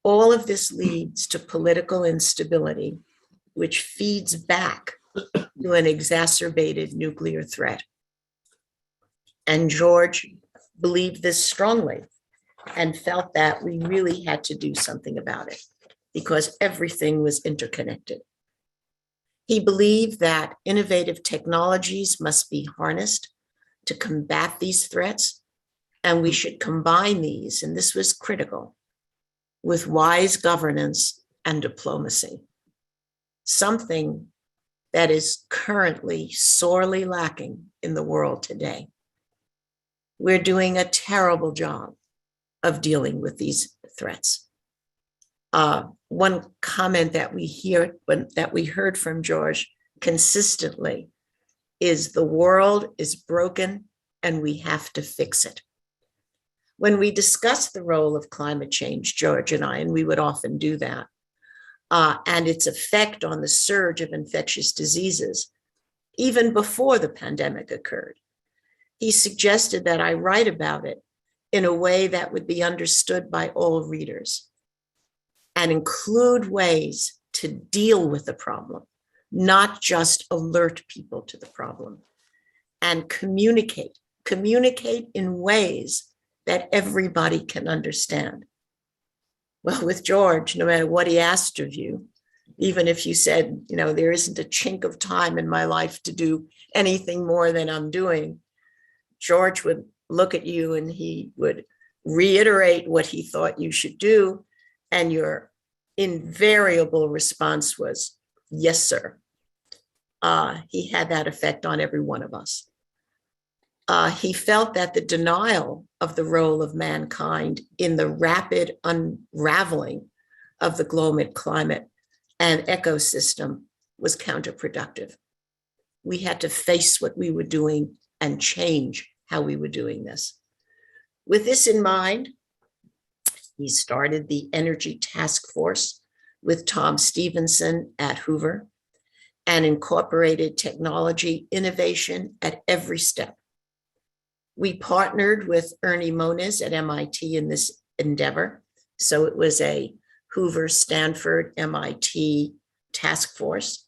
All of this leads to political instability, which feeds back to an exacerbated nuclear threat. And George believed this strongly and felt that we really had to do something about it because everything was interconnected. He believed that innovative technologies must be harnessed to combat these threats, and we should combine these, and this was critical, with wise governance and diplomacy, something that is currently sorely lacking in the world today. We're doing a terrible job of dealing with these threats. One comment that we heard from George consistently is the world is broken and we have to fix it. When we discussed the role of climate change, George and I, and we would often do that, and its effect on the surge of infectious diseases, even before the pandemic occurred, he suggested that I write about it in a way that would be understood by all readers and include ways to deal with the problem, not just alert people to the problem, and communicate in ways that everybody can understand. Well, with George, no matter what he asked of you, even if you said, there isn't a chink of time in my life to do anything more than I'm doing, George would look at you and he would reiterate what he thought you should do. And your invariable response was, yes, sir. He had that effect on every one of us. He felt that the denial of the role of mankind in the rapid unraveling of the global climate and ecosystem was counterproductive. We had to face what we were doing and change how we were doing this. With this in mind, he started the Energy Task Force with Tom Stevenson at Hoover and incorporated technology innovation at every step. We partnered with Ernie Moniz at MIT in this endeavor. So it was a Hoover, Stanford, MIT task force,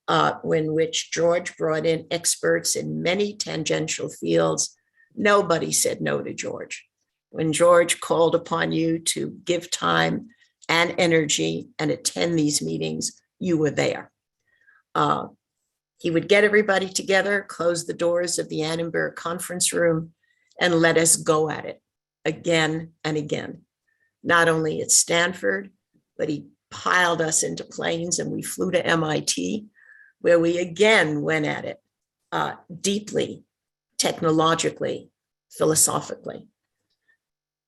in which George brought in experts in many tangential fields. Nobody said no to George. When George called upon you to give time and energy and attend these meetings, you were there. He would get everybody together, close the doors of the Annenberg conference room, and let us go at it again and again. Not only at Stanford, but he piled us into planes and we flew to MIT, where we again went at it deeply, technologically, philosophically.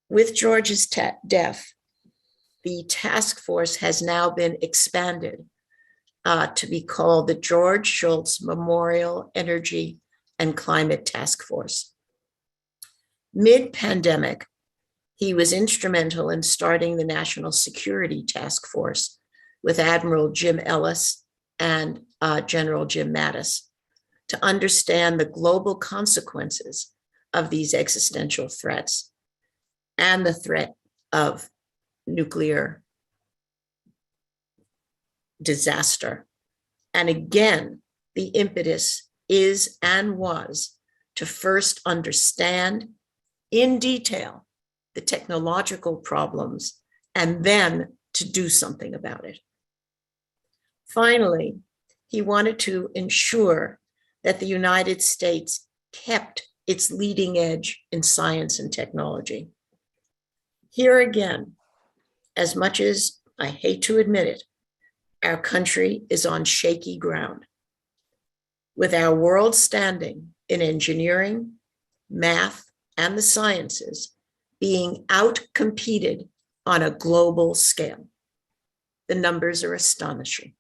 With George's death, the task force has now been expanded to be called the George Shultz Memorial Energy and Climate Task Force. Mid-pandemic, he was instrumental in starting the National Security Task Force with Admiral Jim Ellis and General Jim Mattis to understand the global consequences of these existential threats and the threat of nuclear disaster. And again, the impetus is and was to first understand in detail the technological problems and then to do something about it. Finally, he wanted to ensure that the United States kept its leading edge in science and technology. Here again, as much as I hate to admit it, our country is on shaky ground. With our world standing in engineering, math, and the sciences being outcompeted on a global scale, the numbers are astonishing.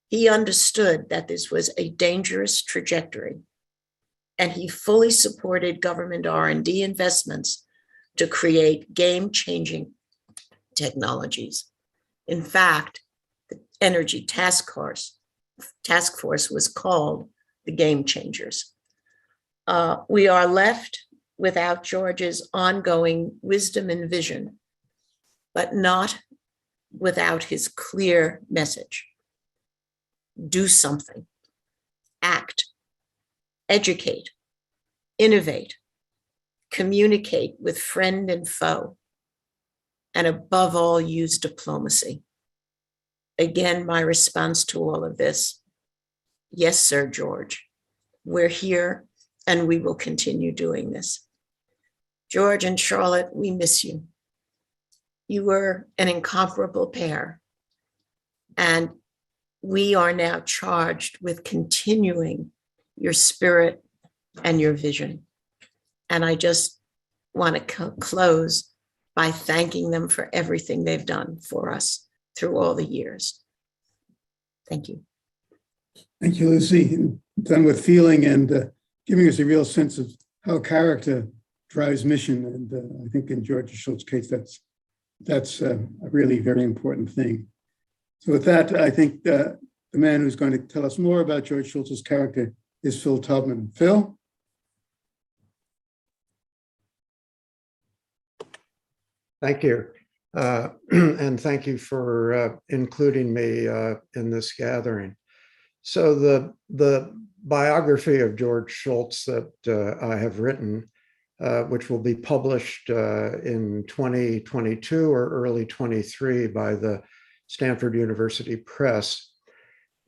He understood that this was a dangerous trajectory, and he fully supported government R&D investments to create game-changing technologies. In fact, the Energy Task Force was called the Game Changers. We are left without George's ongoing wisdom and vision, but not without his clear message. Do something, act, educate, innovate, communicate with friend and foe, and above all, use diplomacy. Again, my response to all of this, yes, sir, George, we're here and we will continue doing this. George and Charlotte, we miss you. You were an incomparable pair, and we are now charged with continuing your spirit and your vision. And I just want to close by thanking them for everything they've done for us through all the years. Thank you. Thank you, Lucy. Done with feeling and giving us a real sense of how character drives mission. And I think in George Shultz's case, that's a really very important thing. So with that, I think the man who's going to tell us more about George Shultz's character is Phil Tubman. Phil? Thank you. And thank you for including me in this gathering. So the biography of George Shultz that I have written, which will be published in 2022 or early 23 by the Stanford University Press,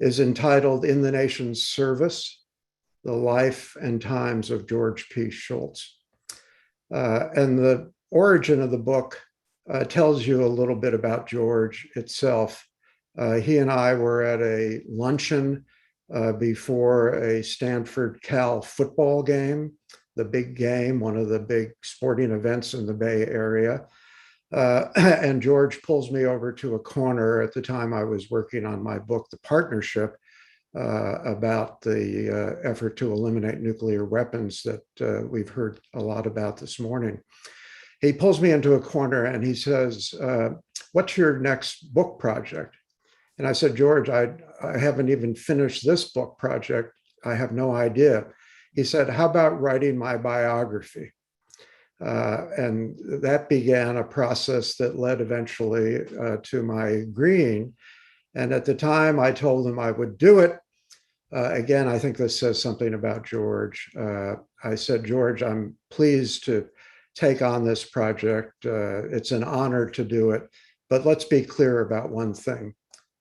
is entitled In the Nation's Service, The Life and Times of George P. Shultz. And the origin of the book tells you a little bit about George itself. He and I were at a luncheon before a Stanford Cal football game, the big game, one of the big sporting events in the Bay Area. And George pulls me over to a corner. At the time I was working on my book, The Partnership, about the effort to eliminate nuclear weapons that we've heard a lot about this morning. He pulls me into a corner and he says, what's your next book project? And I said, George, I haven't even finished this book project. I have no idea. He said, how about writing my biography? And that began a process that led eventually to my agreeing. And at the time I told him I would do it. Again, I think this says something about George. I said, George, I'm pleased to take on this project. It's an honor to do it, but let's be clear about one thing.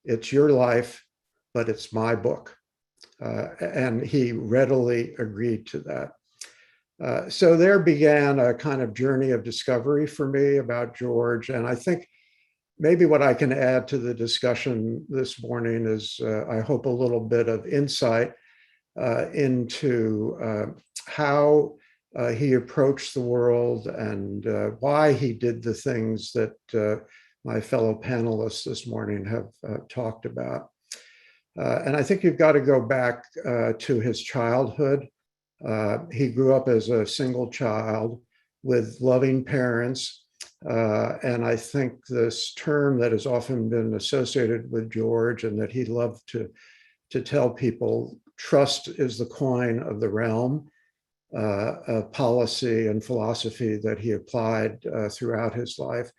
It's your life, but it's my book. And he readily agreed to that. So there began a kind of journey of discovery for me about George. And I think maybe what I can add to the discussion this morning is, I hope, a little bit of insight into how he approached the world and why he did the things that my fellow panelists this morning have talked about. And I think you've got to go back to his childhood. He grew up as a single child with loving parents. And I think this term that has often been associated with George and that he loved to tell people, trust is the coin of the realm, a policy and philosophy that he applied throughout his life,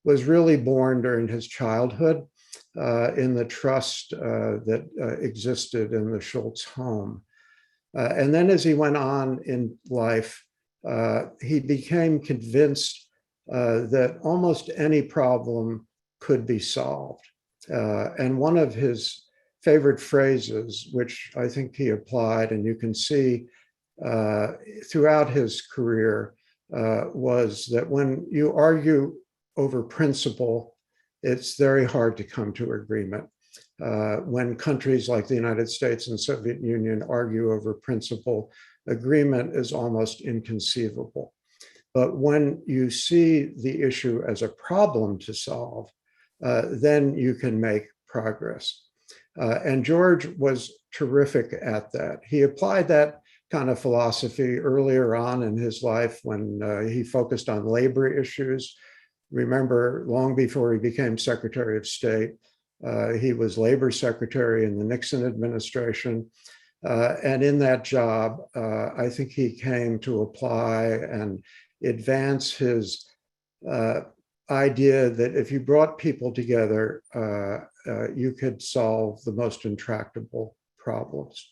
was really born during his childhood in the trust that existed in the Shultz home. And then as he went on in life, he became convinced that almost any problem could be solved. And one of his favorite phrases, which I think he applied, and you can see throughout his career, was that when you argue over principle, it's very hard to come to agreement. When countries like the United States and Soviet Union argue over principle, agreement is almost inconceivable. But when you see the issue as a problem to solve, then you can make progress. And George was terrific at that. He applied that kind of philosophy earlier on in his life when he focused on labor issues. Remember, long before he became Secretary of State, he was labor secretary in the Nixon administration. And in that job, I think he came to apply and advance his idea that if you brought people together, you could solve the most intractable problems.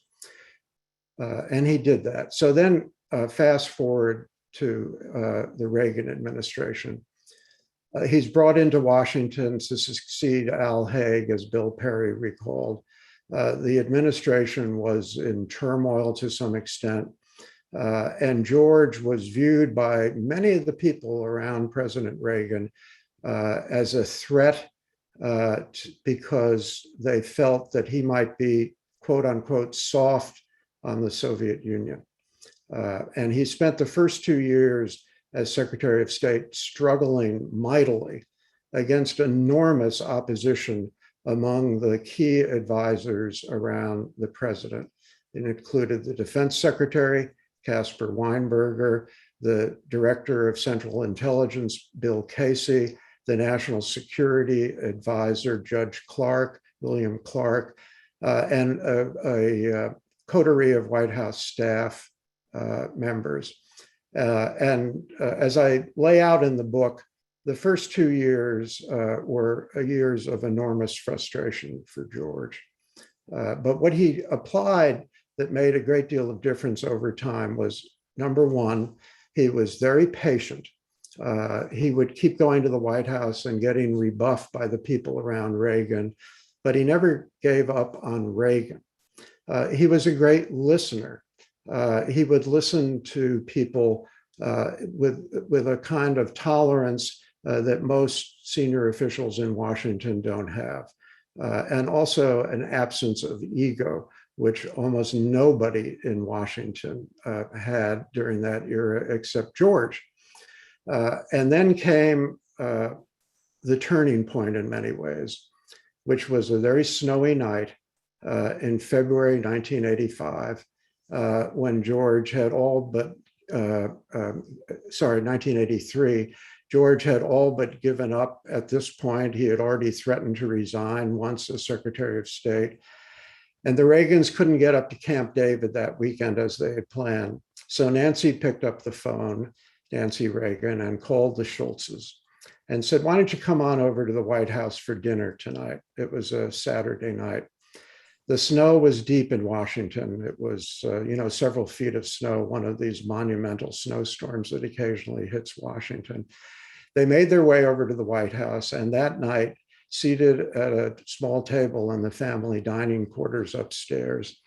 And he did that. So then fast forward to the Reagan administration. He's brought into Washington to succeed Al Haig, as Bill Perry recalled. The administration was in turmoil to some extent. And George was viewed by many of the people around President Reagan as a threat because they felt that he might be, quote unquote, soft on the Soviet Union. And he spent the first 2 years as Secretary of State, struggling mightily against enormous opposition among the key advisors around the president. It included the Defense Secretary, Caspar Weinberger, the Director of Central Intelligence, Bill Casey, the National Security Advisor, Judge Clark, William Clark, and a coterie of White House staff members. As I lay out in the book, the first 2 years were years of enormous frustration for George. But what he applied that made a great deal of difference over time was, number one, he was very patient. He would keep going to the White House and getting rebuffed by the people around Reagan, but he never gave up on Reagan. He was a great listener. He would listen to people with a kind of tolerance that most senior officials in Washington don't have, and also an absence of ego, which almost nobody in Washington had during that era except George. And then came the turning point in many ways, which was a very snowy night in February 1985, when George had all but, 1983, George had all but given up at this point. He had already threatened to resign once as Secretary of State. And the Reagans couldn't get up to Camp David that weekend as they had planned. So Nancy picked up the phone, Nancy Reagan, and called the Shultzes and said, why don't you come on over to the White House for dinner tonight? It was a Saturday night. The snow was deep in Washington. It was, several feet of snow, one of these monumental snowstorms that occasionally hits Washington. They made their way over to the White House, and that night, seated at a small table in the family dining quarters upstairs,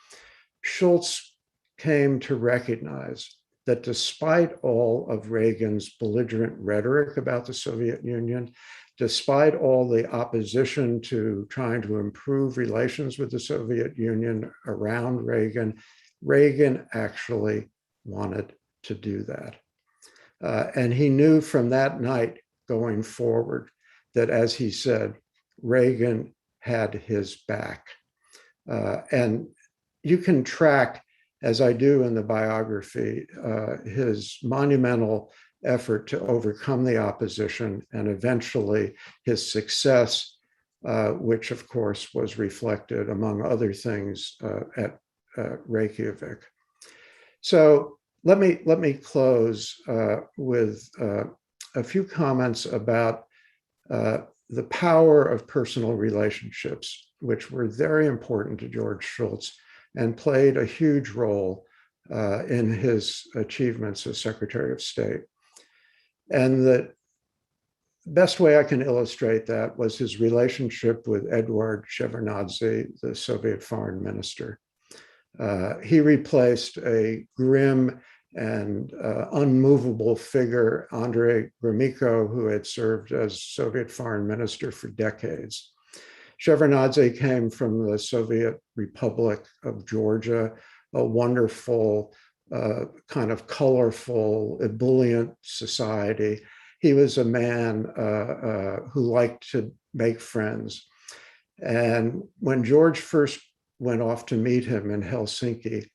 Shultz came to recognize that despite all of Reagan's belligerent rhetoric about the Soviet Union, despite all the opposition to trying to improve relations with the Soviet Union around Reagan, Reagan actually wanted to do that. And he knew from that night going forward that, as he said, Reagan had his back. And you can track, as I do in the biography, his monumental effort to overcome the opposition and eventually his success, which of course was reflected, among other things, at Reykjavik. So let me close with a few comments about the power of personal relationships, which were very important to George Shultz and played a huge role in his achievements as Secretary of State. And the best way I can illustrate that was his relationship with Eduard Shevardnadze, the Soviet foreign minister. He replaced a grim and unmovable figure, Andrei Gromyko, who had served as Soviet foreign minister for decades. Shevardnadze came from the Soviet Republic of Georgia, a wonderful, kind of colorful, ebullient society. He was a man who liked to make friends. And when George first went off to meet him in Helsinki,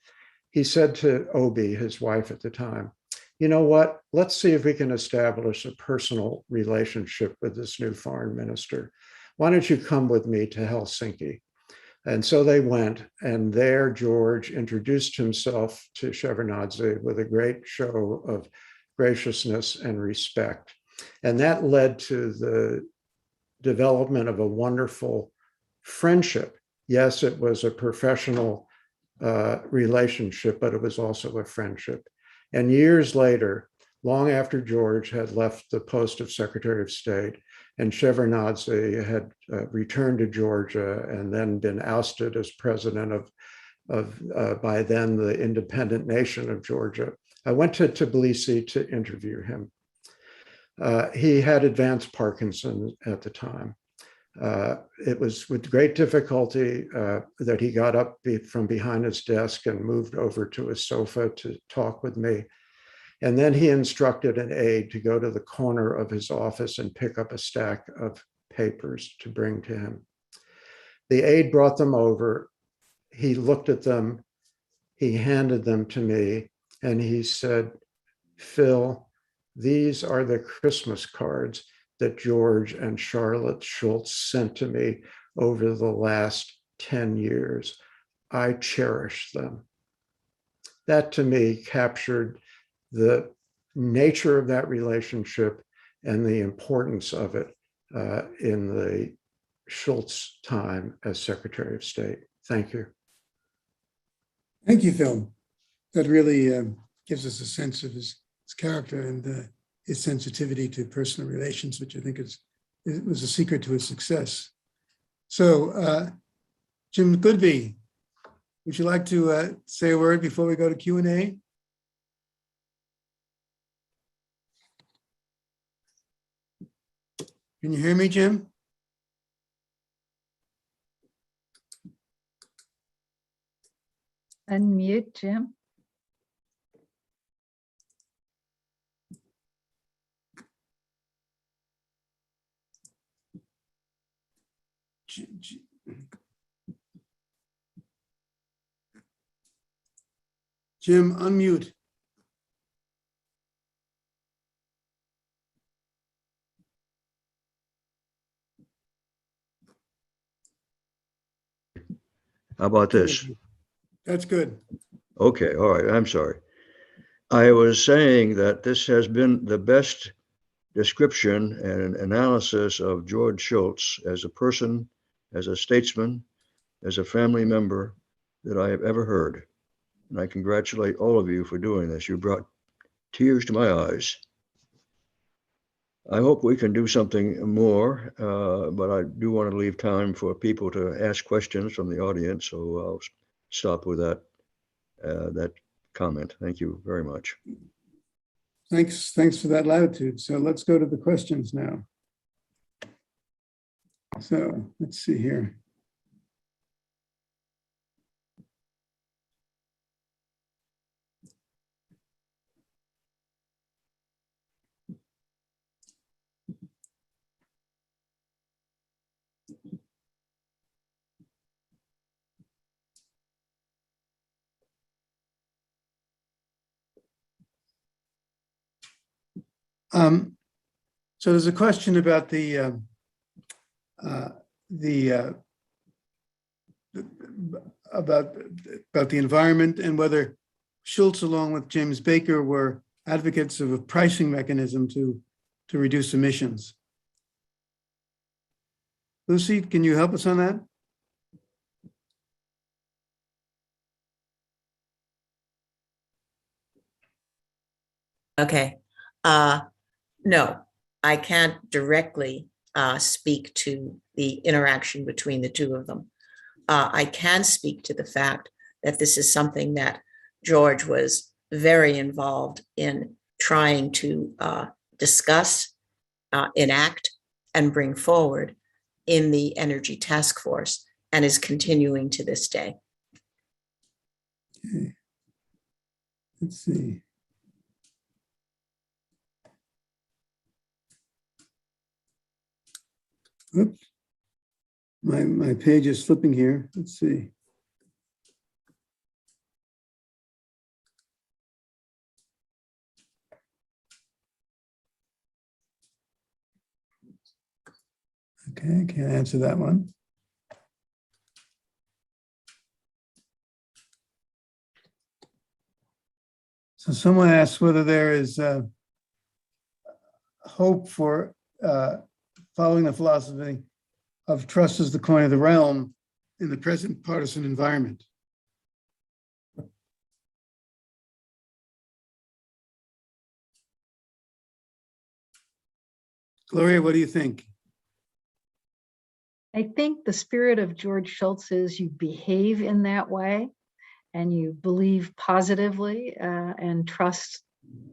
he said to Obi, his wife at the time, you know what, let's see if we can establish a personal relationship with this new foreign minister. Why don't you come with me to Helsinki? And so they went, and there George introduced himself to Shevardnadze with a great show of graciousness and respect. And that led to the development of a wonderful friendship. Yes, it was a professional relationship, but it was also a friendship. And years later, long after George had left the post of Secretary of State, and Shevardnadze had returned to Georgia and then been ousted as president of by then the independent nation of Georgia, I went to Tbilisi to interview him. He had advanced Parkinson's at the time. It was with great difficulty that he got up from behind his desk and moved over to a sofa to talk with me. And then he instructed an aide to go to the corner of his office and pick up a stack of papers to bring to him. The aide brought them over. He looked at them. He handed them to me and he said, "Phil, these are the Christmas cards that George and Charlotte Shultz sent to me over the last 10 years. I cherish them." That to me captured the nature of that relationship and the importance of it in the Shultz time as Secretary of State. Thank you. Thank you, Phil. That really gives us a sense of his character and his sensitivity to personal relations, which I think was a secret to his success. So, Jim Goodby, would you like to say a word before we go to Q&A? Can you hear me, Jim? Unmute, Jim. Jim, unmute. How about this? That's good. Okay, all right, I'm sorry. I was saying that this has been the best description and analysis of George Shultz as a person, as a statesman, as a family member that I have ever heard. And I congratulate all of you for doing this. You brought tears to my eyes. I hope we can do something more, but I do want to leave time for people to ask questions from the audience. So I'll stop with that comment. Thank you very much. Thanks for that latitude. So let's go to the questions now. So let's see here. So there's a question about about the environment and whether Shultz, along with James Baker, were advocates of a pricing mechanism to reduce emissions. Lucy, can you help us on that? Okay. No, I can't directly speak to the interaction between the two of them. I can speak to the fact that this is something that George was very involved in trying to discuss, enact, and bring forward in the Energy Task Force, and is continuing to this day. Okay. Let's see. Oops. My page is flipping here. Let's see. Okay, can't answer that one. So someone asked whether there is hope for following the philosophy of trust is the coin of the realm in the present partisan environment. Gloria, what do you think? I think the spirit of George Shultz is you behave in that way and you believe positively and trust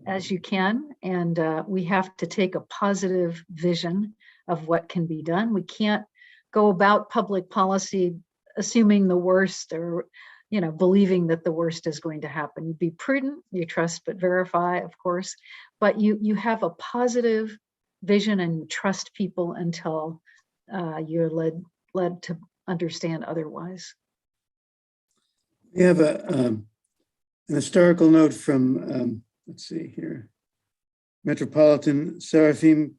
as you can. And we have to take a positive vision of what can be done. We can't go about public policy assuming the worst or believing that the worst is going to happen. You be prudent, you trust but verify, of course, but you have a positive vision and you trust people until you're led to understand otherwise. We have an historical note from, let's see here, Metropolitan Seraphim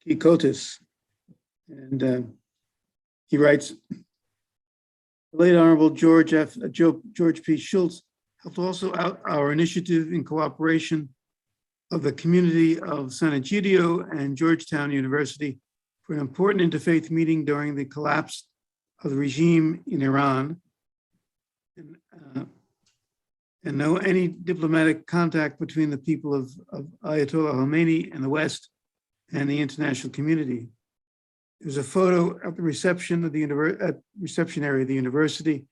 Kikotis. And he writes, the late Honorable George P. Shultz helped also out our initiative in cooperation of the community of San Egidio and Georgetown University for an important interfaith meeting during the collapse of the regime in Iran. And no any diplomatic contact between the people of Ayatollah Khomeini and the West and the international community. There's a photo at the reception of the reception area of the university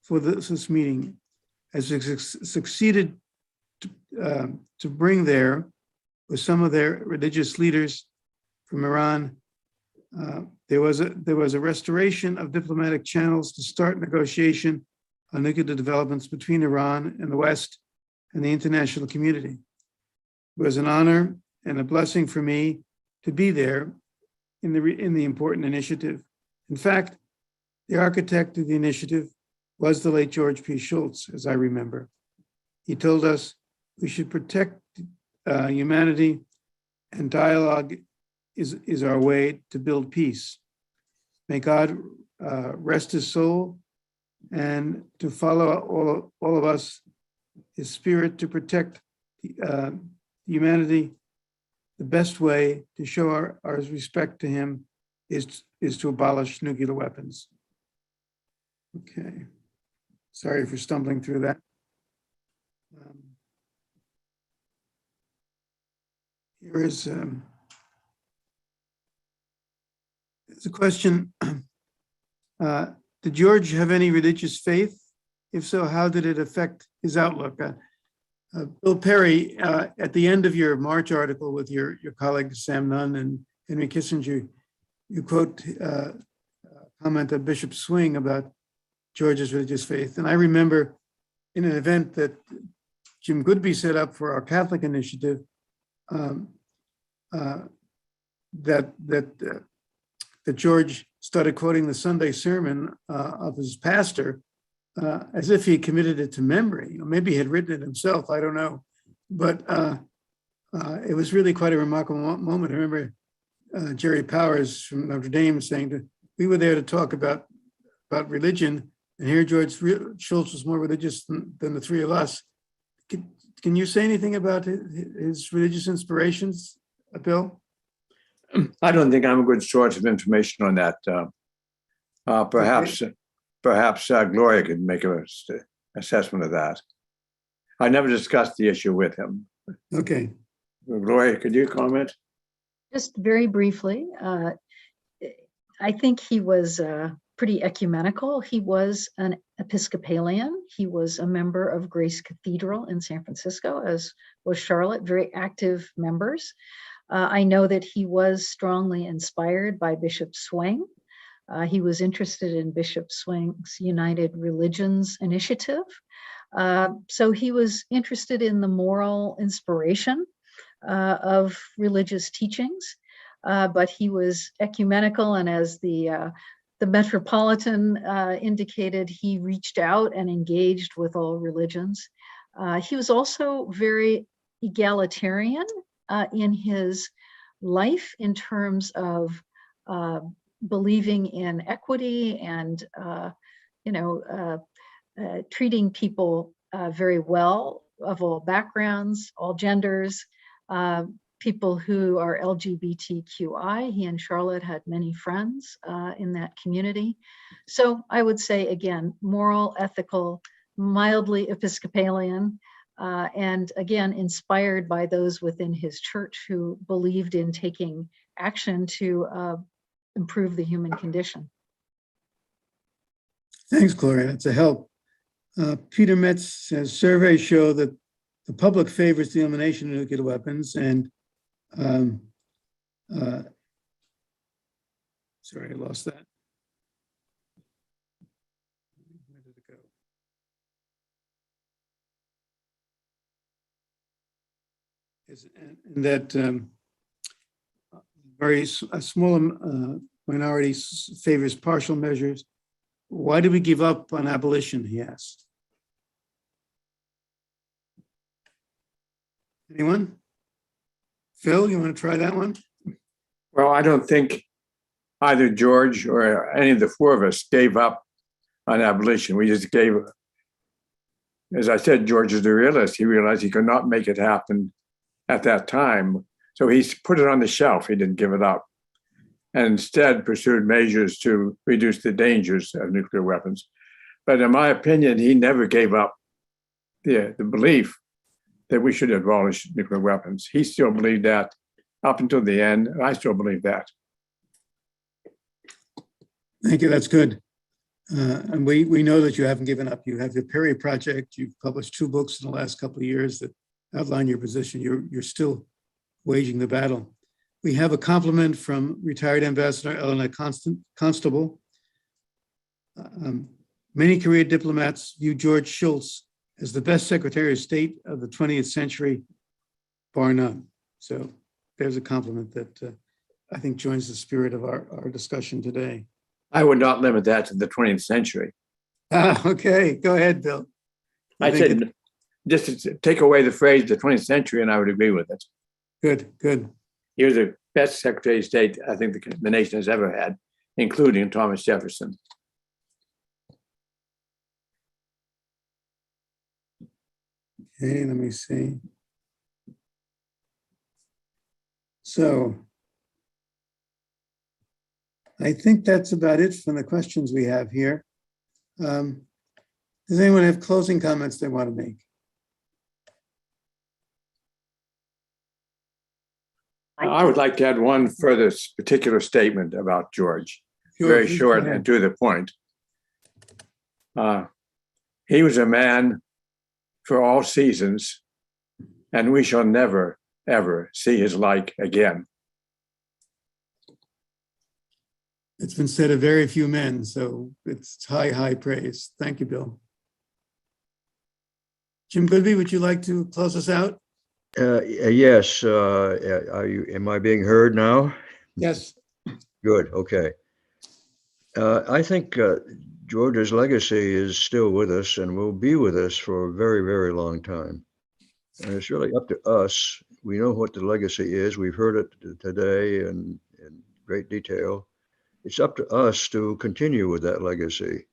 for this meeting. As it succeeded to bring there with some of their religious leaders from Iran, there was a restoration of diplomatic channels to start negotiation on nuclear developments between Iran and the West and the international community. It was an honor and a blessing for me to be there in the important initiative. In fact, the architect of the initiative was the late George P. Shultz, as I remember. He told us we should protect humanity, and dialogue is our way to build peace. May God rest his soul, and to follow all of us, his spirit to protect humanity. The best way to show our respect to him is to abolish nuclear weapons. Okay, sorry for stumbling through that. Here is there's a question. Did George have any religious faith? If so, how did it affect his outlook? Bill Perry, at the end of your March article with your colleagues Sam Nunn and Henry Kissinger, you quote comment of Bishop Swing about George's religious faith. And I remember in an event that Jim Goodby set up for our Catholic initiative, that George started quoting the Sunday sermon of his pastor as if he committed it to memory. Maybe he had written it himself, I don't know. But it was really quite a remarkable moment. I remember Jerry Powers from Notre Dame saying that we were there to talk about religion, and here George Shultz was more religious than the three of us. Can you say anything about his religious inspirations, Bill? I don't think I'm a good source of information on that. Perhaps Gloria could make an assessment of that. I never discussed the issue with him. Okay. Gloria, could you comment? Just very briefly, I think he was pretty ecumenical. He was an Episcopalian. He was a member of Grace Cathedral in San Francisco, as was Charlotte, very active members. I know that he was strongly inspired by Bishop Swing. He was interested in Bishop Swing's United Religions initiative. So he was interested in the moral inspiration of religious teachings, but he was ecumenical, and as the Metropolitan indicated, he reached out and engaged with all religions. He was also very egalitarian in his life in terms of believing in equity and treating people very well, of all backgrounds, all genders, people who are LGBTQI. He and Charlotte had many friends in that community. So I would say, again, moral, ethical, mildly Episcopalian, and again, inspired by those within his church who believed in taking action to improve the human condition. Thanks, Gloria. It's a help. Peter Metz says surveys show that the public favors the elimination of nuclear weapons, and sorry, I lost that. is that a small minority favors partial measures. Why did we give up on abolition, he asked. Anyone? Phil, you want to try that one? Well, I don't think either George or any of the four of us gave up on abolition. We just gave, as I said, George is the realist. He realized he could not make it happen at that time. So he put it on the shelf. He didn't give it up, and instead pursued measures to reduce the dangers of nuclear weapons. But in my opinion, he never gave up the belief that we should abolish nuclear weapons. He still believed that up until the end, and I still believe that. Thank you, that's good. And we know that you haven't given up. You have the Perry Project. You've published 2 books in the last couple of years that outline your position. You're still waging the battle. We have a compliment from retired Ambassador Elena Constable. Many career diplomats view George Shultz as the best Secretary of State of the 20th century, bar none. So there's a compliment that I think joins the spirit of our discussion today. I would not limit that to the 20th century. Okay, go ahead, Bill. I said, just to take away the phrase the 20th century, and I would agree with it. Good. He was the best Secretary of State I think the nation has ever had, including Thomas Jefferson. Okay, let me see. So I think that's about it from the questions we have here. Does anyone have closing comments they want to make? I would like to add one further particular statement about George, very short and to the point. He was a man for all seasons, and we shall never, ever see his like again. It's been said of very few men, so it's high praise. Thank you, Bill. Jim Goodby, would you like to close us out? Yes. Am I being heard now? Yes. Good. Okay. I think George's legacy is still with us and will be with us for a very, very long time. And it's really up to us. We know what the legacy is. We've heard it today in great detail. It's up to us to continue with that legacy.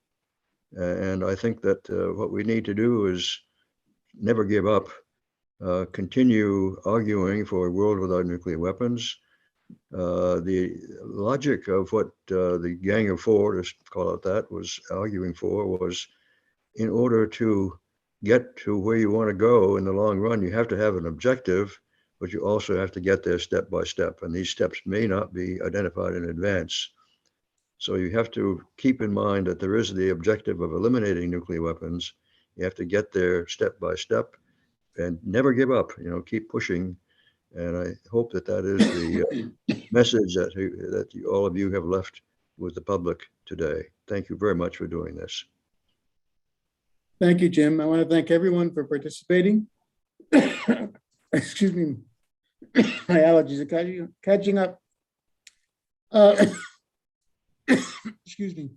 And I think that what we need to do is never give up, continue arguing for a world without nuclear weapons. The logic of what the Gang of Four, let's call it that, was arguing for was in order to get to where you want to go in the long run, you have to have an objective, but you also have to get there step by step. And these steps may not be identified in advance. So you have to keep in mind that there is the objective of eliminating nuclear weapons. You have to get there step by step and never give up, keep pushing. And I hope that is the message that all of you have left with the public today. Thank you very much for doing this. Thank you, Jim. I want to thank everyone for participating. Excuse me. My allergies are catching up. Excuse me.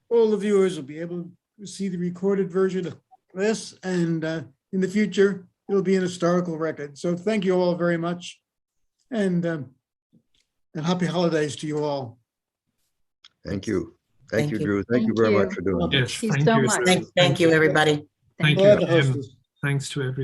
All the viewers will be able to see the recorded version of this, and in the future, it'll be an historical record. So thank you all very much, and happy holidays to you all. Thank you. Thank you, you. Drew. Thank you very much for doing this. Yes, Thank you so much. Thank you, everybody. Thank Glad you, to host Jim. this. Thanks to everyone.